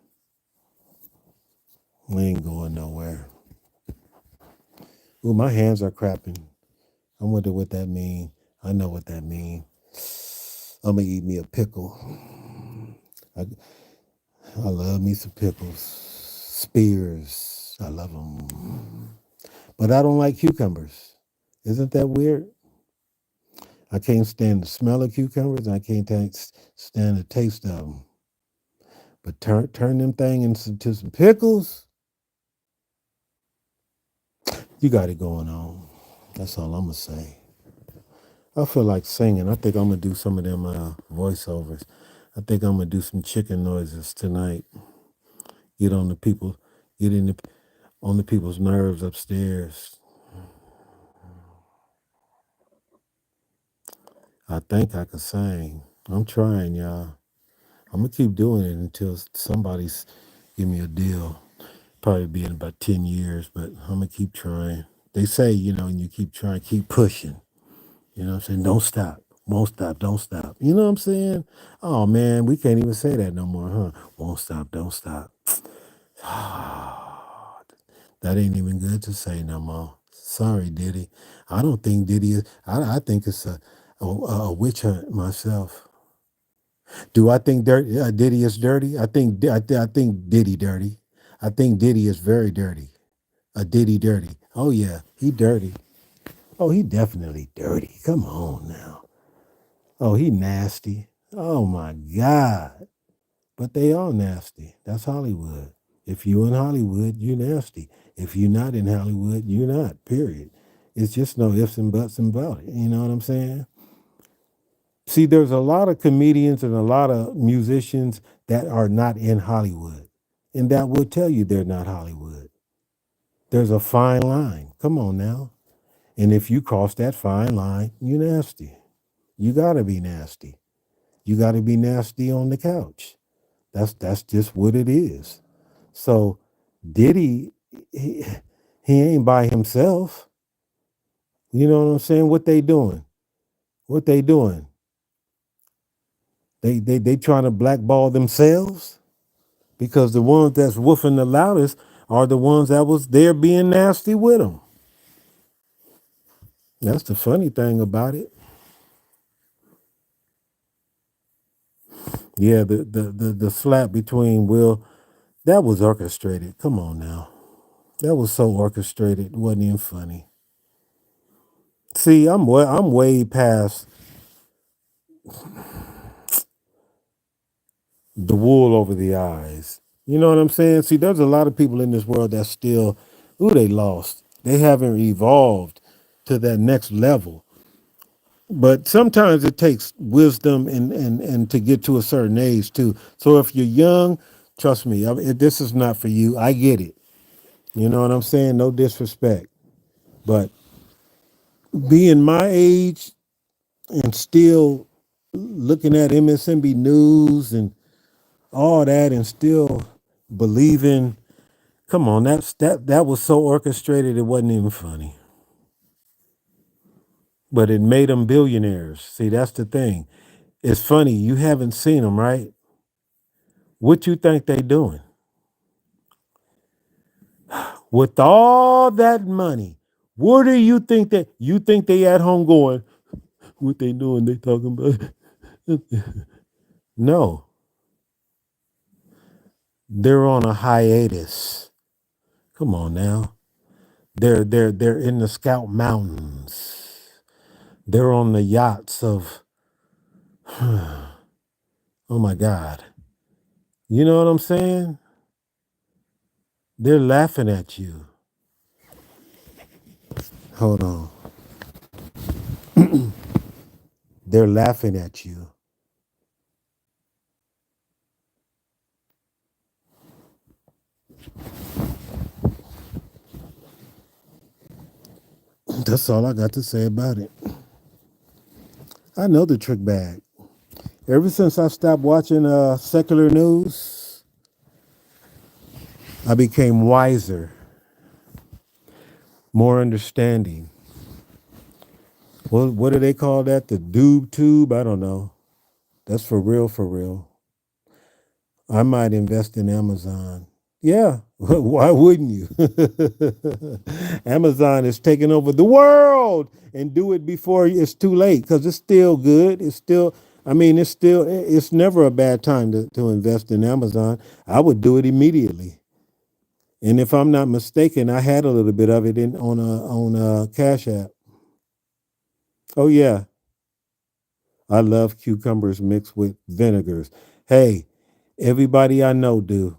We ain't going nowhere. Ooh, my hands are crapping. I wonder what that mean. I know what that mean. I'm gonna eat me a pickle. I, I love me some pickles. Spears. I love them. But I don't like cucumbers. Isn't that weird? I can't stand the smell of cucumbers. I can't stand the taste of them. But turn them thing into some pickles. You got it going on. That's all I'm gonna say. I feel like singing. I think I'm gonna do some of them voiceovers. I think I'm gonna do some chicken noises tonight. Get on the people, get in the on the people's nerves upstairs. I think I can sing. I'm trying, y'all. I'm gonna keep doing it until somebody's give me a deal. Probably be in about 10 years, but I'm gonna keep trying. They say, and you keep trying, keep pushing. You know what I'm saying? Don't stop. Won't stop, don't stop. You know what I'm saying? Oh man, we can't even say that no more, huh? Won't stop, don't stop. That ain't even good to say no more. Sorry, Diddy. I don't think Diddy is. I think it's a witch hunt myself. Do I think Diddy is dirty? I think Diddy dirty. I think Diddy is very dirty. A Diddy dirty. Oh yeah, he dirty. Oh, he definitely dirty. Come on now. Oh, he nasty. Oh my God. But they all nasty. That's Hollywood. If you in Hollywood, you nasty. If you're not in Hollywood, you're not. Period. It's just no ifs and buts about it. You know what I'm saying? See, there's a lot of comedians and a lot of musicians that are not in Hollywood. And that will tell you they're not Hollywood. There's a fine line. Come on now. And if you cross that fine line, you nasty. You gotta be nasty. You gotta be nasty on the couch. That's just what it is. So Diddy, he, he ain't by himself. You know what I'm saying? What they doing? What they doing? They trying to blackball themselves because the ones that's woofing the loudest are the ones that was there being nasty with them. That's the funny thing about it. Yeah, the slap between Will, that was orchestrated. Come on now. That was so orchestrated. It wasn't even funny. See, I'm way past the wool over the eyes. You know what I'm saying? See, there's a lot of people in this world that still, ooh, they lost. They haven't evolved to that next level. But sometimes it takes wisdom and to get to a certain age too. So if you're young, trust me, this is not for you. I get it. You know what I'm saying? No disrespect. But being my age and still looking at MSNB News and all that and still believing, come on, that was so orchestrated it wasn't even funny. But it made them billionaires. See, that's the thing. It's funny, you haven't seen them, right? What you think they doing? With all that money, what do you think that you think they at home going, What they doing? They talking about? No, they're on a hiatus. Come on now. They're in the Scout Mountains. They're on the yachts of oh my God. You know what I'm saying? They're laughing at you. Hold on. They're laughing at you. That's all I got to say about it. I know the trick bag. Ever since I stopped watching secular news, I became wiser, more understanding. What do they call that? The doob tube? I don't know. That's for real, for real. I might invest in Amazon. Yeah, why wouldn't you? Amazon is taking over the world and do it before it's too late because it's still good. It's still, I mean, it's never a bad time to invest in Amazon. I would do it immediately. And if I'm not mistaken, I had a little bit of it on a Cash App. Oh yeah, I love cucumbers mixed with vinegars. Hey, everybody I know do.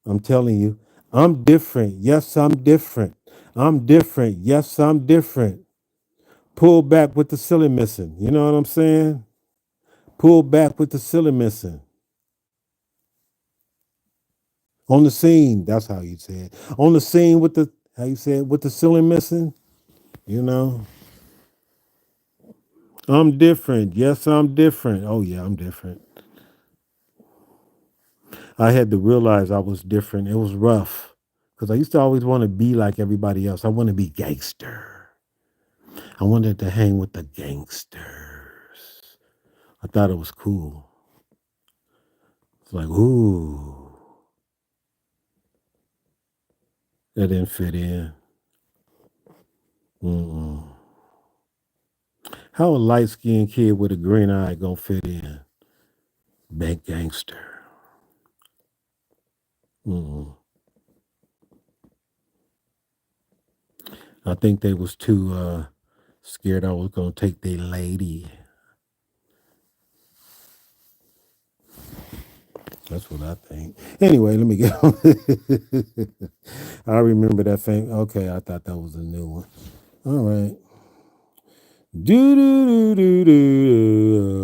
I'm telling you, I'm different. Yes, I'm different. I'm different. Yes, I'm different. Pull back with the silly missing. You know what I'm saying? Pull back with the silly missing. On the scene. That's how you say it. On the scene with the how you say it with the silly missing. You know, I'm different. Yes, I'm different. Oh yeah, I'm different. I had to realize I was different. It was rough because I used to always want to be like everybody else. I want to be gangster. I wanted to hang with the gangsters. I thought it was cool. It's like, ooh, that didn't fit in. Mm-mm. How a light skinned kid with a green eye gonna fit in? Bank gangster. Mm-mm. I think they was too scared I was gonna take their lady. That's what I think. Anyway, let me get on. I remember that thing. Okay, I thought that was a new one. All right. Do do do do do.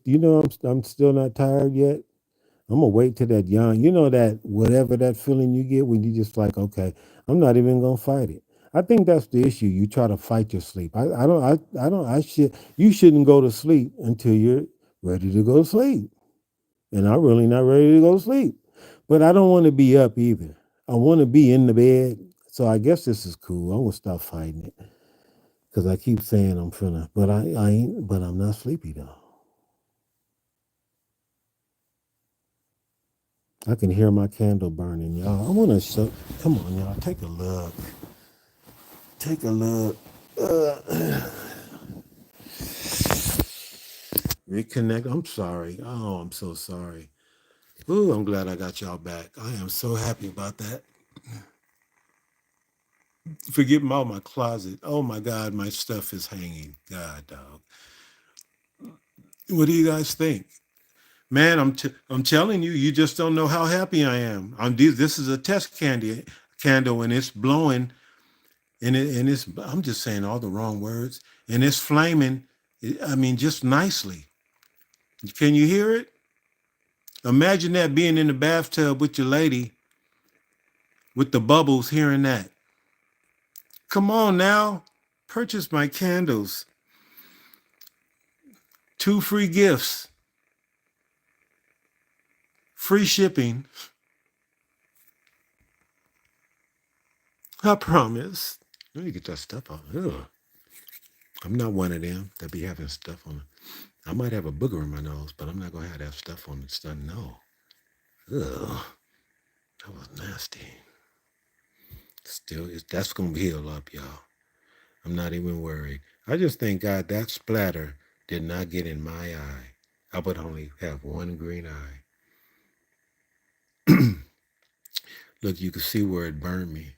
You know I'm still not tired yet. I'm gonna wait till that yawn. You know that whatever that feeling you get when you just like, okay, I'm not even gonna fight it. I think that's the issue. You try to fight your sleep. I should you shouldn't go to sleep until you're ready to go to sleep. And I'm really not ready to go to sleep. But I don't want to be up either. I want to be in the bed. So I guess this is cool. I'm gonna stop fighting it. Because I keep saying I'm finna, but I ain't but I'm not sleepy though. I can hear my candle burning, y'all. I want to show. Come on, y'all. Take a look. Take a look. Reconnect. I'm sorry. Oh, I'm so sorry. Ooh, I'm glad I got y'all back. I am so happy about that. Forget about my closet. Oh my God, my stuff is hanging. God, dog. What do you guys think? Man, I'm telling you, you just don't know how happy I am. This is a test candle, and it's blowing, and it's I'm just saying all the wrong words, and it's flaming. I mean, just nicely. Can you hear it? Imagine that being in the bathtub with your lady with the bubbles, hearing that. Come on now, purchase my candles. 2 free gifts, free shipping. I promise. Let me get that stuff off. Ugh. I'm not one of them that be having stuff on. I might have a booger in my nose, but I'm not gonna have that stuff on the sun. No. Ugh. That was nasty. Still, that's gonna heal up, y'all. I'm not even worried. I just thank God that splatter did not get in my eye. I would only have one green eye. Look, you can see where it burned me.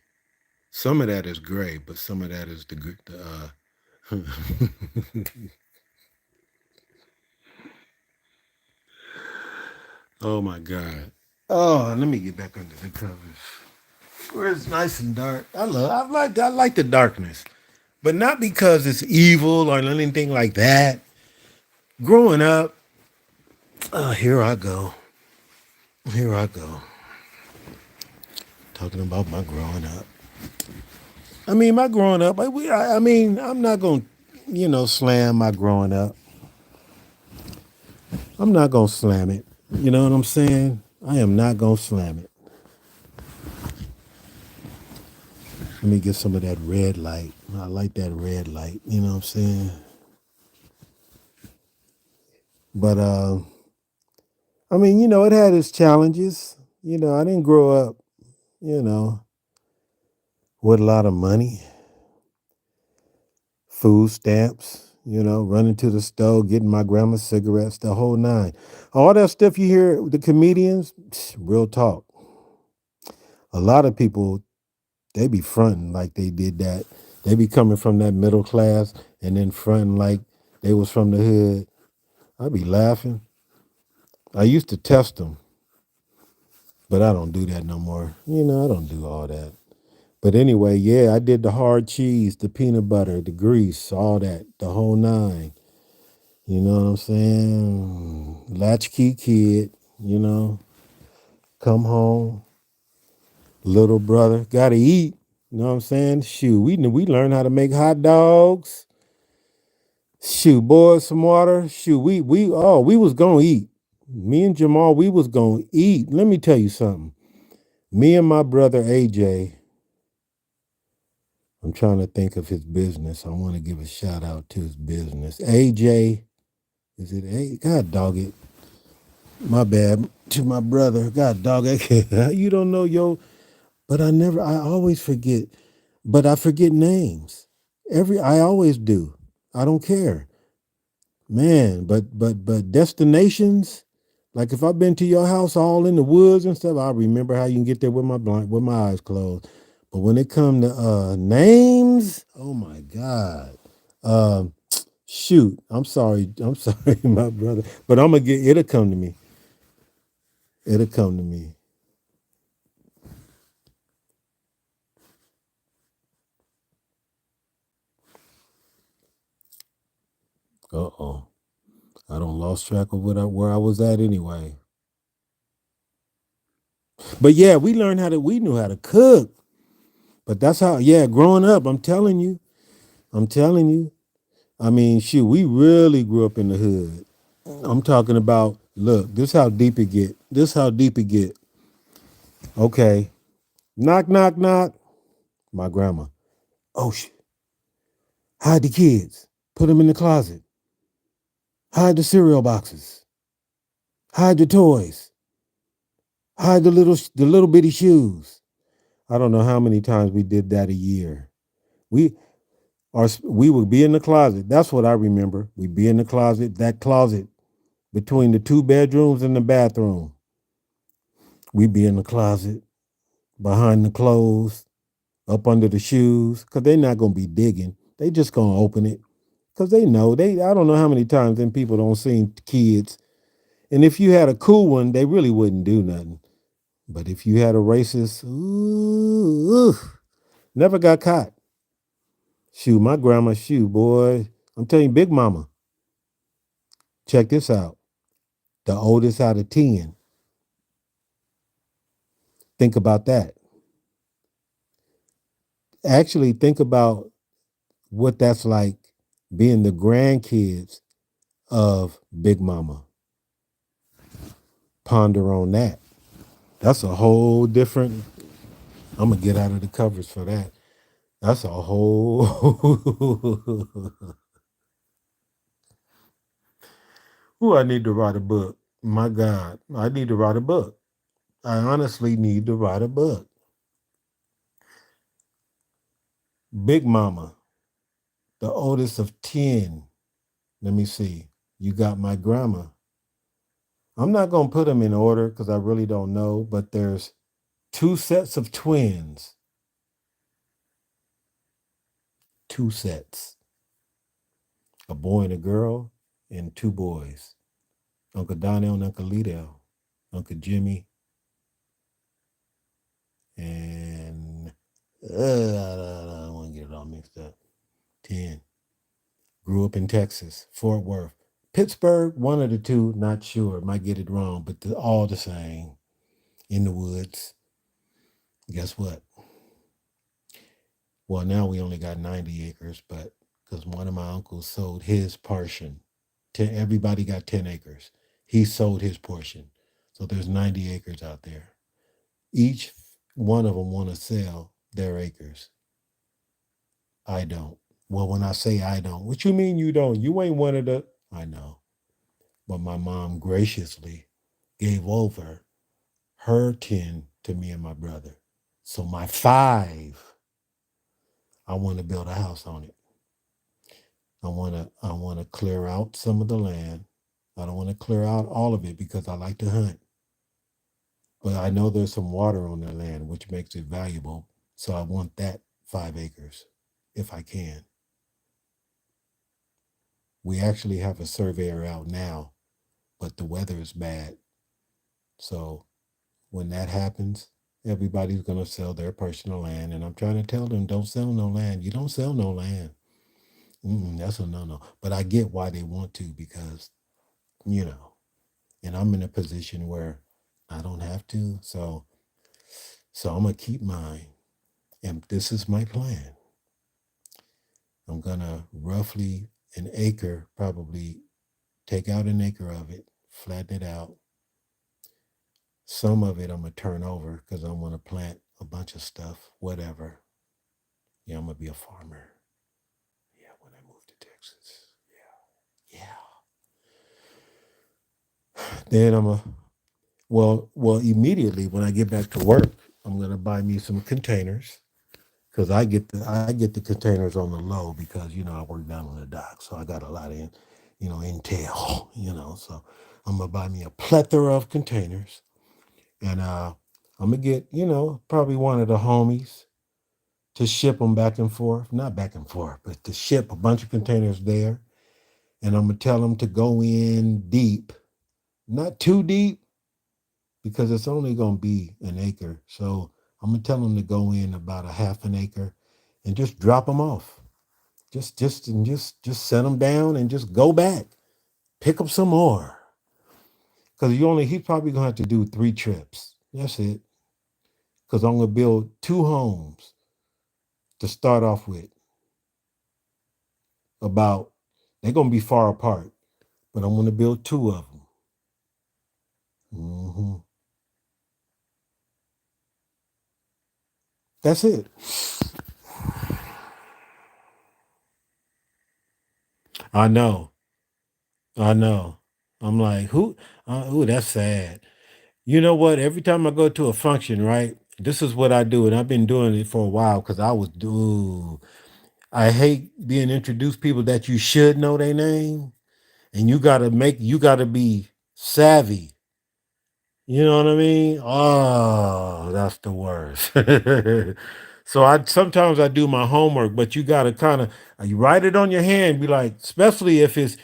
Some of that is gray, but some of that is oh my God. Oh, let me get back under the covers. Where it's nice and dark. I like the darkness. But not because it's evil or anything like that. Growing up, here I go. Here I go. Talking about my growing up. I mean, my growing up, I mean, I'm not going to, slam my growing up. I'm not going to slam it. You know what I'm saying? I am not going to slam it. Let me get some of that red light. I like that red light. You know what I'm saying? But, I mean, it had its challenges. I didn't grow up, you know, with a lot of money, food stamps, running to the store, getting my grandma's cigarettes, the whole nine. All that stuff you hear, the comedians, real talk. A lot of people, they be fronting like they did that. They be coming from that middle class and then fronting like they was from the hood. I be laughing. I used to test them, but I don't do that no more. I don't do all that. But anyway, yeah, I did the hard cheese, the peanut butter, the grease, all that, the whole nine. You know what I'm saying? Latchkey kid, come home, little brother, gotta eat. You know what I'm saying? Shoot, we learned how to make hot dogs. Shoot, boil some water. Shoot, we was gonna eat. Me and Jamal, we was gonna eat. Let me tell you something. Me and my brother AJ, I'm trying to think of his business. I want to give a shout out to his business. AJ, is it A? God dog it. My bad. To my brother. God dog it. You don't know, yo. But I always forget. But I forget names. I always do. I don't care. Man, but destinations, like if I've been to your house all in the woods and stuff, I remember how you can get there with my eyes closed. But when it come to names, oh my God. Um, shoot, I'm sorry. I'm sorry, my brother. But it'll come to me. It'll come to me. Uh-oh. I don't lost track of where I was at anyway. But yeah, we knew how to cook. But that's how, yeah, growing up, I'm telling you. I'm telling you. I mean, shoot, we really grew up in the hood. I'm talking about, look, this how deep it get. This how deep it get. Okay. Knock, knock, knock. My grandma. Oh, hide the kids. Put them in the closet. Hide the cereal boxes. Hide the toys. Hide the little bitty shoes. I don't know how many times we did that a year. We we would be in the closet. That's what I remember. We'd be in the closet, that closet between the two bedrooms and the bathroom. We'd be in the closet, behind the clothes, up under the shoes, because they're not gonna be digging. They just gonna open it. Cause they know I don't know how many times them people don't see kids. And if you had a cool one, they really wouldn't do nothing. But if you had a racist, ooh, never got caught. Shoot, my grandma, shoot, boy. I'm telling you, Big Mama, check this out. The oldest out of 10. Think about that. Actually, think about what that's like being the grandkids of Big Mama. Ponder on that. That's a whole different. I'm gonna get out of the covers for that. That's a whole. Ooh, I need to write a book. My God, I need to write a book. I honestly need to write a book. Big Mama, the oldest of 10. Let me see. You got my grandma. I'm not going to put them in order because I really don't know, but there's two sets of twins. Two sets. A boy and a girl, and two boys. Uncle Donnell and Uncle Liddell. Uncle Jimmy and I don't want to get it all mixed up. 10. Grew up in Texas, Fort Worth. Pittsburgh, one of the two, not sure. Might get it wrong, but they're all the same. In the woods. Guess what? Well, now we only got 90 acres, but because one of my uncles sold his portion. Everybody got 10 acres. He sold his portion. So there's 90 acres out there. Each one of them want to sell their acres. I don't. Well, when I say I don't, what you mean you don't? You ain't one of the. I know. But my mom graciously gave over her 10 to me and my brother. So my 5, I want to build a house on it. I want to clear out some of the land. I don't want to clear out all of it because I like to hunt. But I know there's some water on their land, which makes it valuable. So I want that 5 acres if I can. We actually have a surveyor out now, but the weather is bad. So when that happens, everybody's going to sell their personal land. And I'm trying to tell them, don't sell no land. You don't sell no land. That's a no-no. But I get why they want to because, you know, and I'm in a position where I don't have to. So I'm going to keep mine. And this is my plan. I'm going to roughly an acre, probably take out an acre of it, flatten it out. Some of it I'm going to turn over because I want to plant a bunch of stuff, whatever. Yeah, I'm going to be a farmer. Yeah, when I move to Texas. Yeah. Then I'm a well, immediately when I get back to work, I'm going to buy me some containers because I get the containers on the low because I work down on the dock, so I got a lot of intel, So I'm gonna buy me a plethora of containers, and I'm gonna get probably one of the homies to ship them back and forth, not back and forth, but to ship a bunch of containers there, and I'm gonna tell them to go in deep, not too deep because it's only gonna be an acre, so I'm gonna tell them to go in about a half an acre and just drop them off. Just set them down and just go back. Pick up some more. Because he's probably gonna have to do 3 trips. That's it. Because I'm gonna build 2 homes to start off with. About they're gonna be far apart, but I'm gonna build 2 of them. That's it. I know. I know. I'm like, who? Ooh, that's sad. You know what? Every time I go to a function, right? This is what I do, and I've been doing it for a while because I hate being introduced people that you should know their name, and you gotta be savvy. You know what I mean? Oh, that's the worst. So I sometimes I do my homework, but you gotta kind of you write it on your hand, be like, especially if it's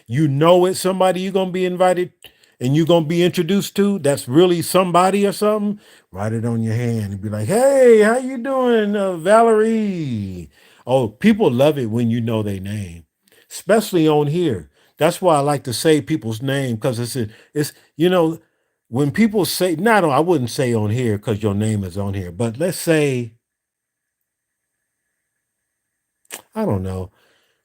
somebody you're gonna be invited and you're gonna be introduced to, that's really somebody or something. Write it on your hand and be like, hey, how you doing, Valerie? Oh, people love it when you know their name, especially on here. That's why I like to say people's name because it's when people say not on, I wouldn't say on here because your name is on here, but let's say I don't know.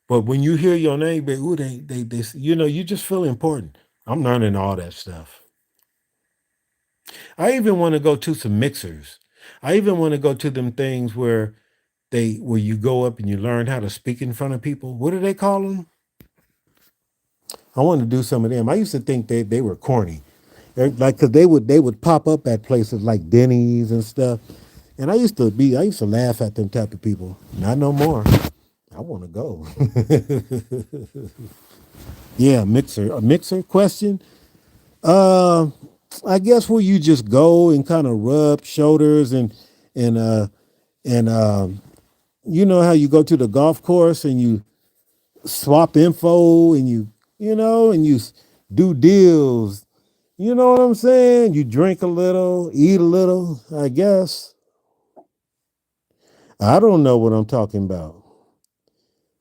But when you hear your name, ooh, you just feel important. I'm learning all that stuff. I even want to go to some mixers. I even want to go to them things where they where you go up and you learn how to speak in front of people. What do they call them? I want to do some of them. I used to think they were corny. Like because they would pop up at places like Denny's and stuff. And I used to laugh at them type of people. Not no more. I want to go. Yeah, mixer. A mixer question? Uh I guess where you just go and kind of rub shoulders and and you know how you go to the golf course and you swap info and and do deals. You know what I'm saying? You drink a little, eat a little, I guess. I don't know what I'm talking about.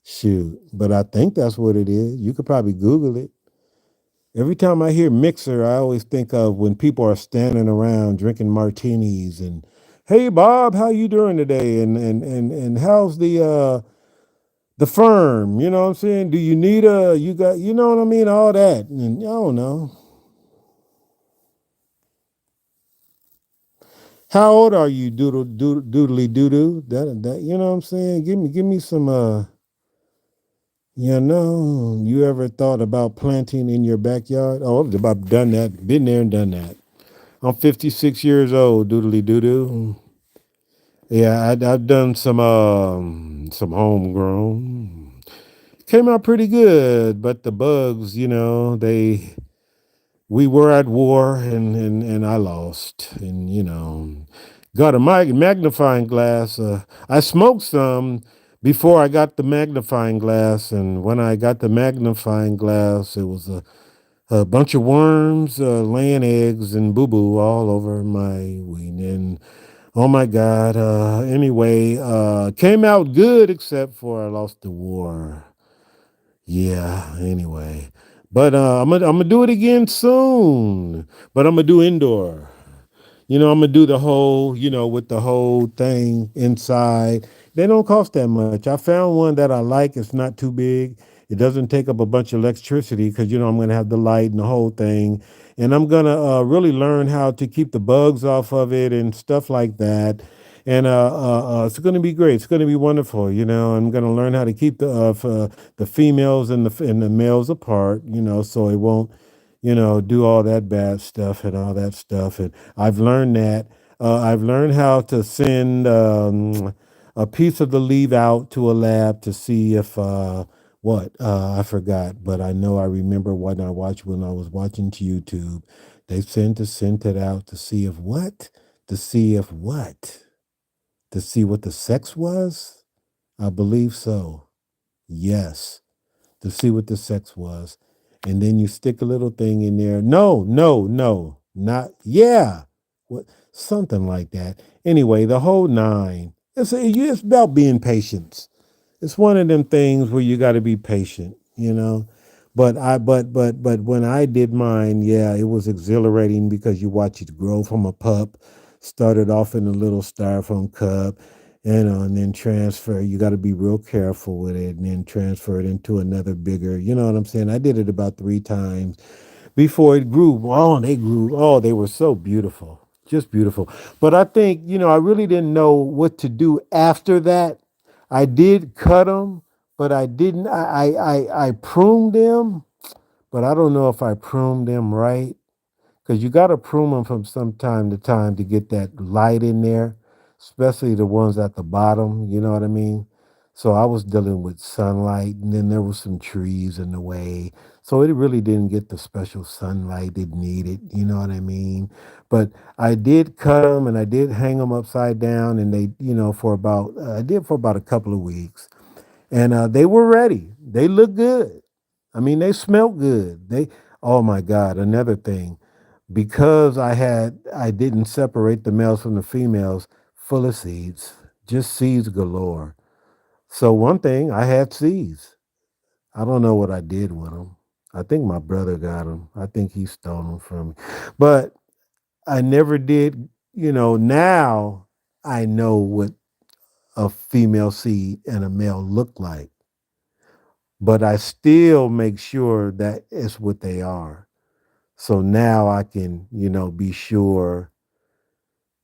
Shoot, but I think that's what it is. You could probably Google it. Every time I hear mixer, I always think of when people are standing around drinking martinis and, hey Bob, how you doing today? And how's the firm? You know what I'm saying? Do you need you got, you know what I mean? All that. And I don't know. How old are you, doodly doodoo? That you know what I'm saying? Give me some you ever thought about planting in your backyard? Oh, I've about done that. Been there and done that. I'm 56 years old, doodly doodoo. Yeah, I've done some homegrown. Came out pretty good, but the bugs, we were at war and I lost. And got a magnifying glass. I smoked some before I got the magnifying glass, and when I got the magnifying glass, it was a bunch of worms laying eggs and boo boo all over my wing. And oh my God. Anyway, came out good except for I lost the war. Yeah, anyway. But I'm gonna do it again soon. But I'm gonna do indoor. I'm gonna do the whole, with the whole thing inside. They don't cost that much. I found one that I like. It's not too big. It doesn't take up a bunch of electricity because I'm gonna have the light and the whole thing, and I'm gonna really learn how to keep the bugs off of it and stuff like that. And it's going to be great. It's going to be wonderful. I'm going to learn how to keep the females and the males apart. So it won't do all that bad stuff and all that stuff. And I've learned that. I've learned how to send a piece of the leaf out to a lab to see if what I forgot, but I know I remember when I was watching to YouTube. They sent it out to see if what to see if what to see what the sex was. I believe so. Yes, to see what the sex was. And then you stick a little thing in there. No, no, no, not, yeah. What, something like that. Anyway, the whole nine. It's about being patient. It's one of them things where you got to be patient. But when I did mine, yeah, it was exhilarating because you watch it grow from a pup, started off in a little styrofoam cup, and then transfer. You got to be real careful with it, and then transfer it into another bigger. You know what I'm saying? I did it about 3 times before it grew. Oh, they grew. Oh, they were so beautiful, just beautiful. But I think I really didn't know what to do after that. I did cut them, but I didn't. I pruned them, but I don't know if I pruned them right because you got to prune them from some time to time to get that light in there, especially the ones at the bottom. You know what I mean? So I was dealing with sunlight, and then there was some trees in the way, so it really didn't get the special sunlight it needed. You know what I mean? But I did cut them, and I did hang them upside down, and they, for about I did for about a couple of weeks, and they were ready. They looked good. I mean, they smelled good. Oh my God, another thing because I didn't separate the males from the females, full of seeds, just seeds galore. So one thing, I had seeds. I don't know what I did with them. I think my brother got them. I think he stole them from me. But I never did. Now I know what a female seed and a male look like, but I still make sure that it's what they are. So now I can, be sure.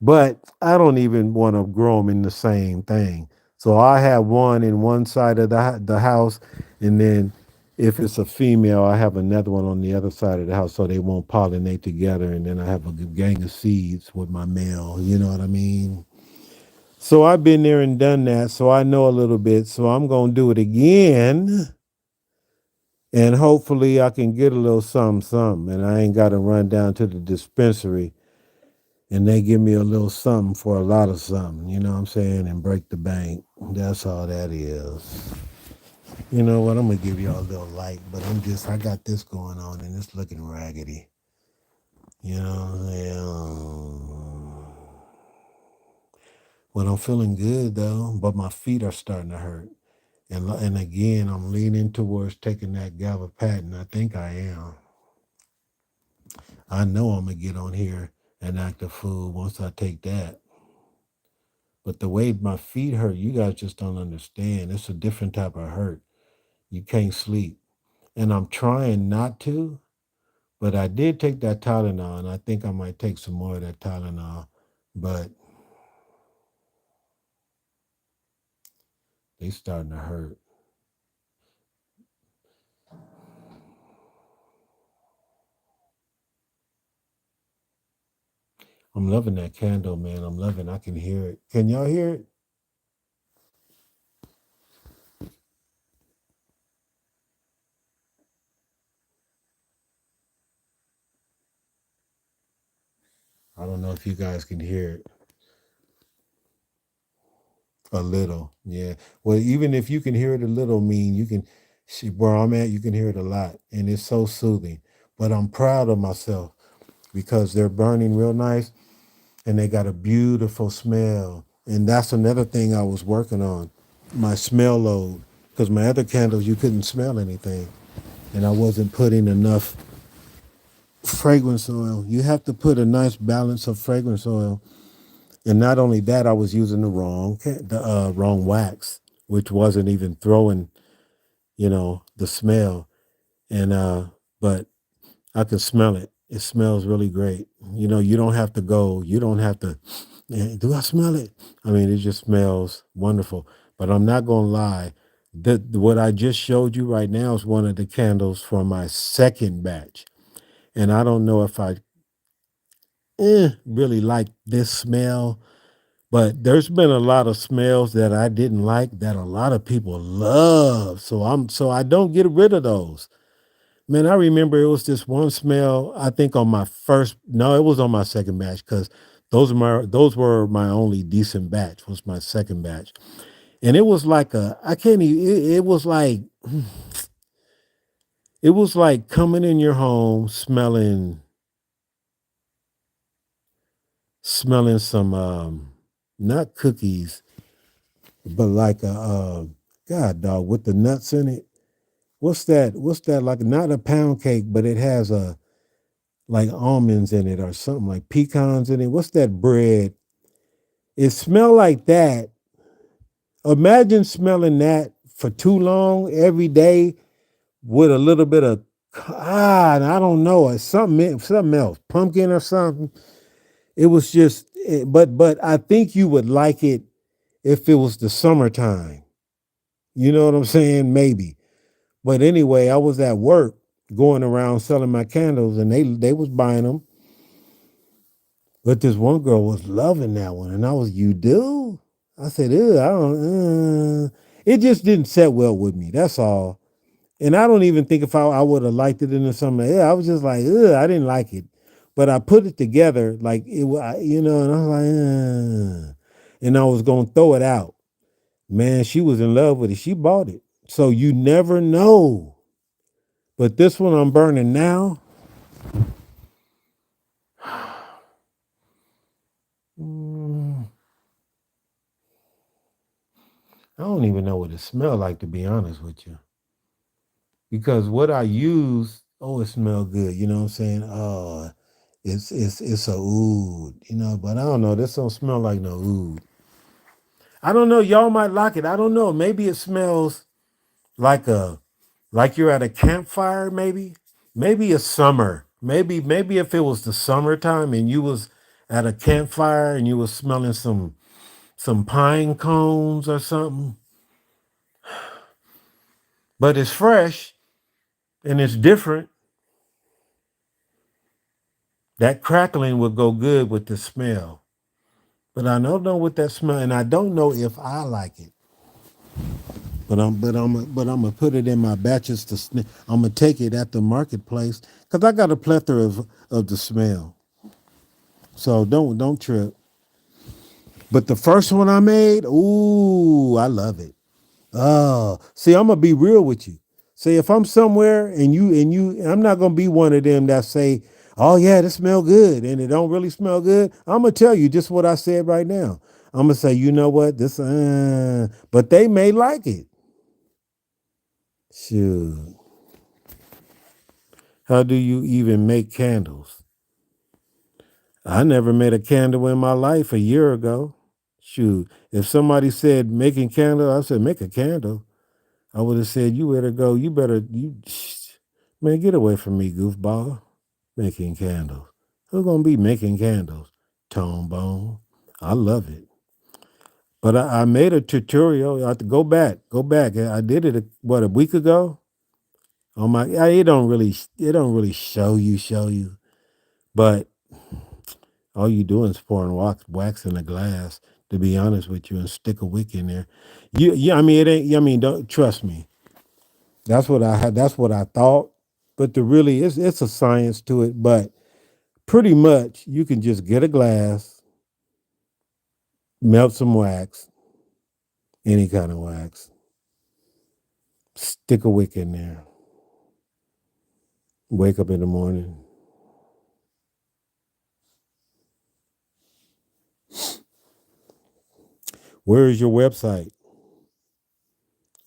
But I don't even want to grow them in the same thing. So I have one in one side of the house, and then if it's a female, I have another one on the other side of the house, so they won't pollinate together. And then I have a gang of seeds with my male. You know what I mean? So I've been there and done that, so I know a little bit. So I'm gonna do it again, and hopefully I can get a little something, something, and I ain't got to run down to the dispensary and they give me a little something for a lot of something, you know what I'm saying, and break the bank. That's all that is. You know what? I'm gonna give y'all a little light, but I got this going on and it's looking raggedy. You know, well, I'm feeling good though, but my feet are starting to hurt. And again, I'm leaning towards taking that gabapentin. I think I am. I know I'm gonna get on here and act a fool once I take that. But the way my feet hurt, you guys just don't understand. It's a different type of hurt. You can't sleep. And I'm trying not to, but I did take that Tylenol, and I think I might take some more of that Tylenol. But they starting to hurt. I'm loving that candle, man. I'm loving. I can hear it. Can y'all hear it? I don't know if you guys can hear it. A little, yeah. Well, even if you can hear it a little, mean you can see where I'm at. You can hear it a lot, and it's so soothing. But I'm proud of myself because they're burning real nice, and they got a beautiful smell. And that's another thing I was working on, my smell load, because my other candles you couldn't smell anything, and I wasn't putting enough fragrance oil. You have to put a nice balance of fragrance oil. And not only that, I was using the wrong wax, which wasn't even throwing, the smell. And but I could smell it. It smells really great. You don't have to go. You don't have to. Do I smell it? I mean, it just smells wonderful. But I'm not gonna lie. What I just showed you right now is one of the candles for my second batch, and I don't know if I really like this smell. But there's been a lot of smells that I didn't like that a lot of people love. So I don't get rid of those. Man, I remember it was this one smell, I think on my first no, it was on my second batch because those were my only decent batch, was my second batch. And it was like I can't even it was like coming in your home smelling some not cookies but like a God dog with the nuts in it. What's that? What's that like? Not a pound cake, but it has a like almonds in it or something like pecans in it. What's that bread? It smell like that. Imagine smelling that for too long every day with a little bit of I don't know, something else, pumpkin or something. It was just, but I think you would like it if it was the summertime. You know what I'm saying? Maybe. But anyway, I was at work going around selling my candles and they was buying them. But this one girl was loving that one. And I was, you do? I said, I don't, it just didn't set well with me. That's all. And I don't even think if I would have liked it in something. Yeah, I was just like, I didn't like it. But I put it together like it, and I was like, and I was going to throw it out. Man, she was in love with it. She bought it. So you never know. But this one I'm burning now. Mm, I don't even know what it smells like, to be honest with you. Because what I use, it smells good. You know what I'm saying? Oh, it's a oud, but I don't know. This don't smell like no oud. I don't know. Y'all might like it. I don't know. Maybe it smells like like you're at a campfire, maybe. Maybe it's summer. Maybe if it was the summertime and you was at a campfire and you was smelling some some pine cones or something, but it's fresh and it's different. That crackling would go good with the smell. But I don't know what that smell, and I don't know if I like it. But I'm gonna put it in my batches to sniff. I'm gonna take it at the marketplace because I got a plethora of the smell. So don't trip. But the first one I made, ooh, I love it. Oh, see, I'm gonna be real with you. See, if I'm somewhere I'm not gonna be one of them that say, "Oh yeah, this smell good," and it don't really smell good. I'm gonna tell you just what I said right now. I'm gonna say, you know what, but they may like it. Shoot, how do you even make candles? I never made a candle in my life a year ago. Shoot, if somebody said making candle, I said make a candle. I would have said, you better go. Man, get away from me, goofball. Making candles. Who's going to be making candles? Tonebone. I love it. But I made a tutorial. I have to go back. I did it, a week ago? Oh my, it don't really show you. But all you doing is pouring wax in a glass, to be honest with you, and stick a wick in there. I mean, it ain't, I mean, don't trust me. That's what I had. That's what I thought. But it's a science to it. But pretty much, you can just get a glass, melt some wax, any kind of wax, stick a wick in there, wake up in the morning. Where is your website?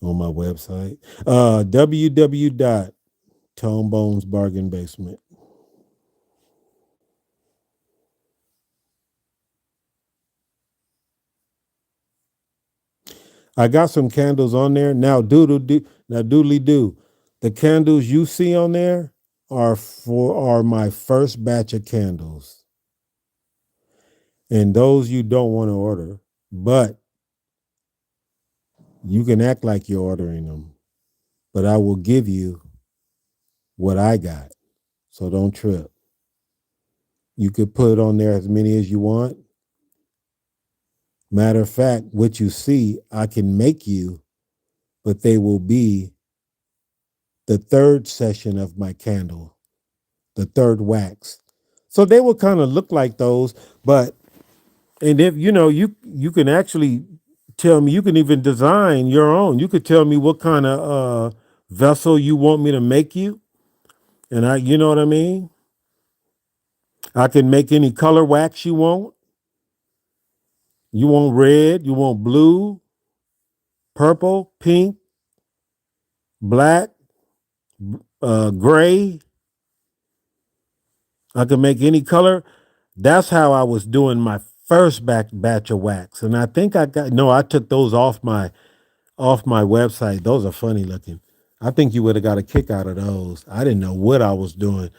On my website, www.tonebones bargain basement. I got some candles on there now. Doodly do. The candles you see on there are my first batch of candles, and those you don't want to order, but you can act like you're ordering them. But I will give you what I got, so don't trip. You could put on there as many as you want. Matter of fact, what you see, I can make you, but they will be the third session of my candle, the third wax. So they will kind of look like those, but and if you can actually tell me, you can even design your own. You could tell me what kind of vessel you want me to make you, and you know what I mean. I can make any color wax you want. You want red, you want blue, purple, pink, black, gray. I can make any color. That's how I was doing my first batch of wax, and I think I got no. I took those off my website. Those are funny looking. I think you would have got a kick out of those. I didn't know what I was doing.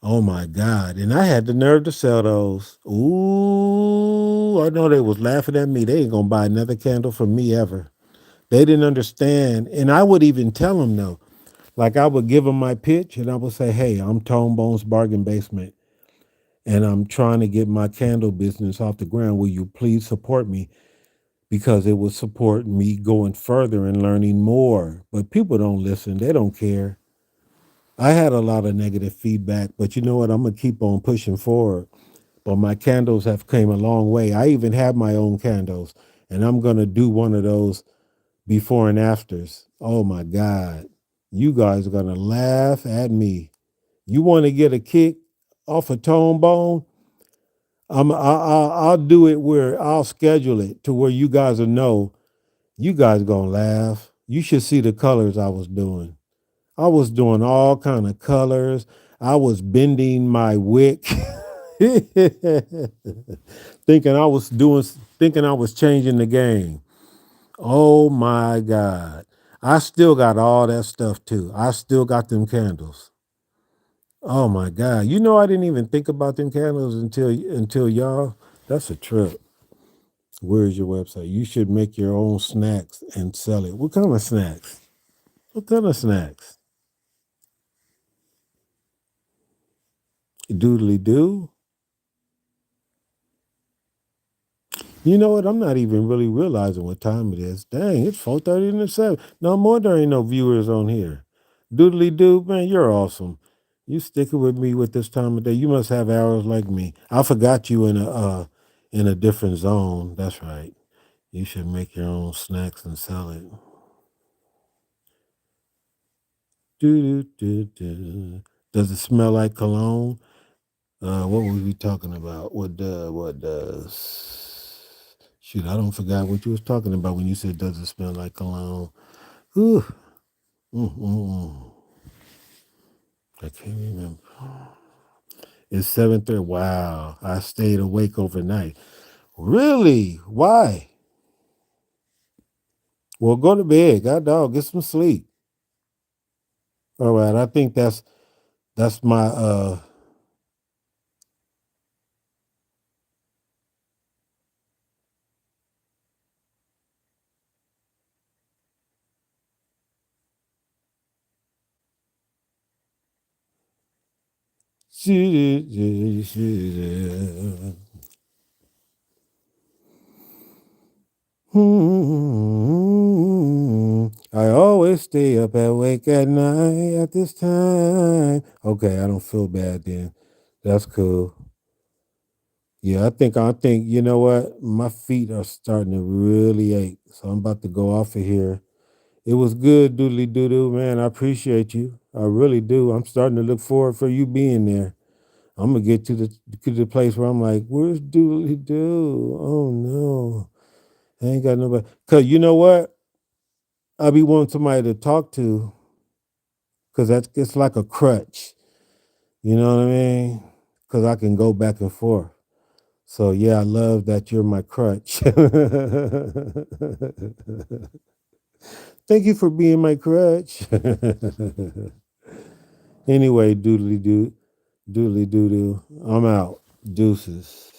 Oh my God. And I had the nerve to sell those. Ooh, I know they was laughing at me. They ain't gonna buy another candle from me ever. They didn't understand. And I would even tell them no. Like I would give them my pitch and I would say, hey, I'm Tone Bones Bargain Basement and I'm trying to get my candle business off the ground. Will you please support me? Because it would support me going further and learning more. But people don't listen. They don't care. I had a lot of negative feedback, but you know what? I'm gonna keep on pushing forward. But my candles have came a long way. I even have my own candles, and I'm gonna do one of those before and afters. Oh my God. You guys are gonna laugh at me. You want to get a kick off a tone bone? I'll do it where I'll schedule it to where you guys will know. You guys gonna laugh. You should see the colors I was doing. I was doing all kind of colors. I was bending my wick, thinking I was changing the game. Oh my God. I still got all that stuff too. I still got them candles. Oh my God. I didn't even think about them candles until y'all. That's a trip. Where's your website? You should make your own snacks and sell it. What kind of snacks? What kind of snacks? Doodly doo? You know what? I'm not even really realizing what time it is. Dang, it's 4:30 and 7. No more there ain't no viewers on here. Doodly doo, man, you're awesome. You sticking with me with this time of day. You must have hours like me. I forgot you in a different zone. That's right. You should make your own snacks and sell it. Do, do, do. Does it smell like cologne? What were we talking about? What does? Shoot, I don't forgot what you was talking about when you said does it smell like cologne? Whew. Mm-mm. I can't remember. It's 7:30. Wow, I stayed awake overnight. Really? Why? Well, go to bed. God dog, get some sleep. All right, I think that's my I always stay up awake at night at this time. Okay, I don't feel bad then. That's cool. Yeah, I think you know what? My feet are starting to really ache. So I'm about to go off of here. It was good, doodly doo doo, man. I appreciate you. I really do. I'm starting to look forward for you being there. I'm gonna get to the place where I'm like, where's doodly doo? Oh no. I ain't got nobody. Cause you know what? I be wanting somebody to talk to, cause that's it's like a crutch. You know what I mean? Cause I can go back and forth. So yeah, I love that you're my crutch. Thank you for being my crutch. Anyway, doodly doo, doodly doo doo. I'm out. Deuces.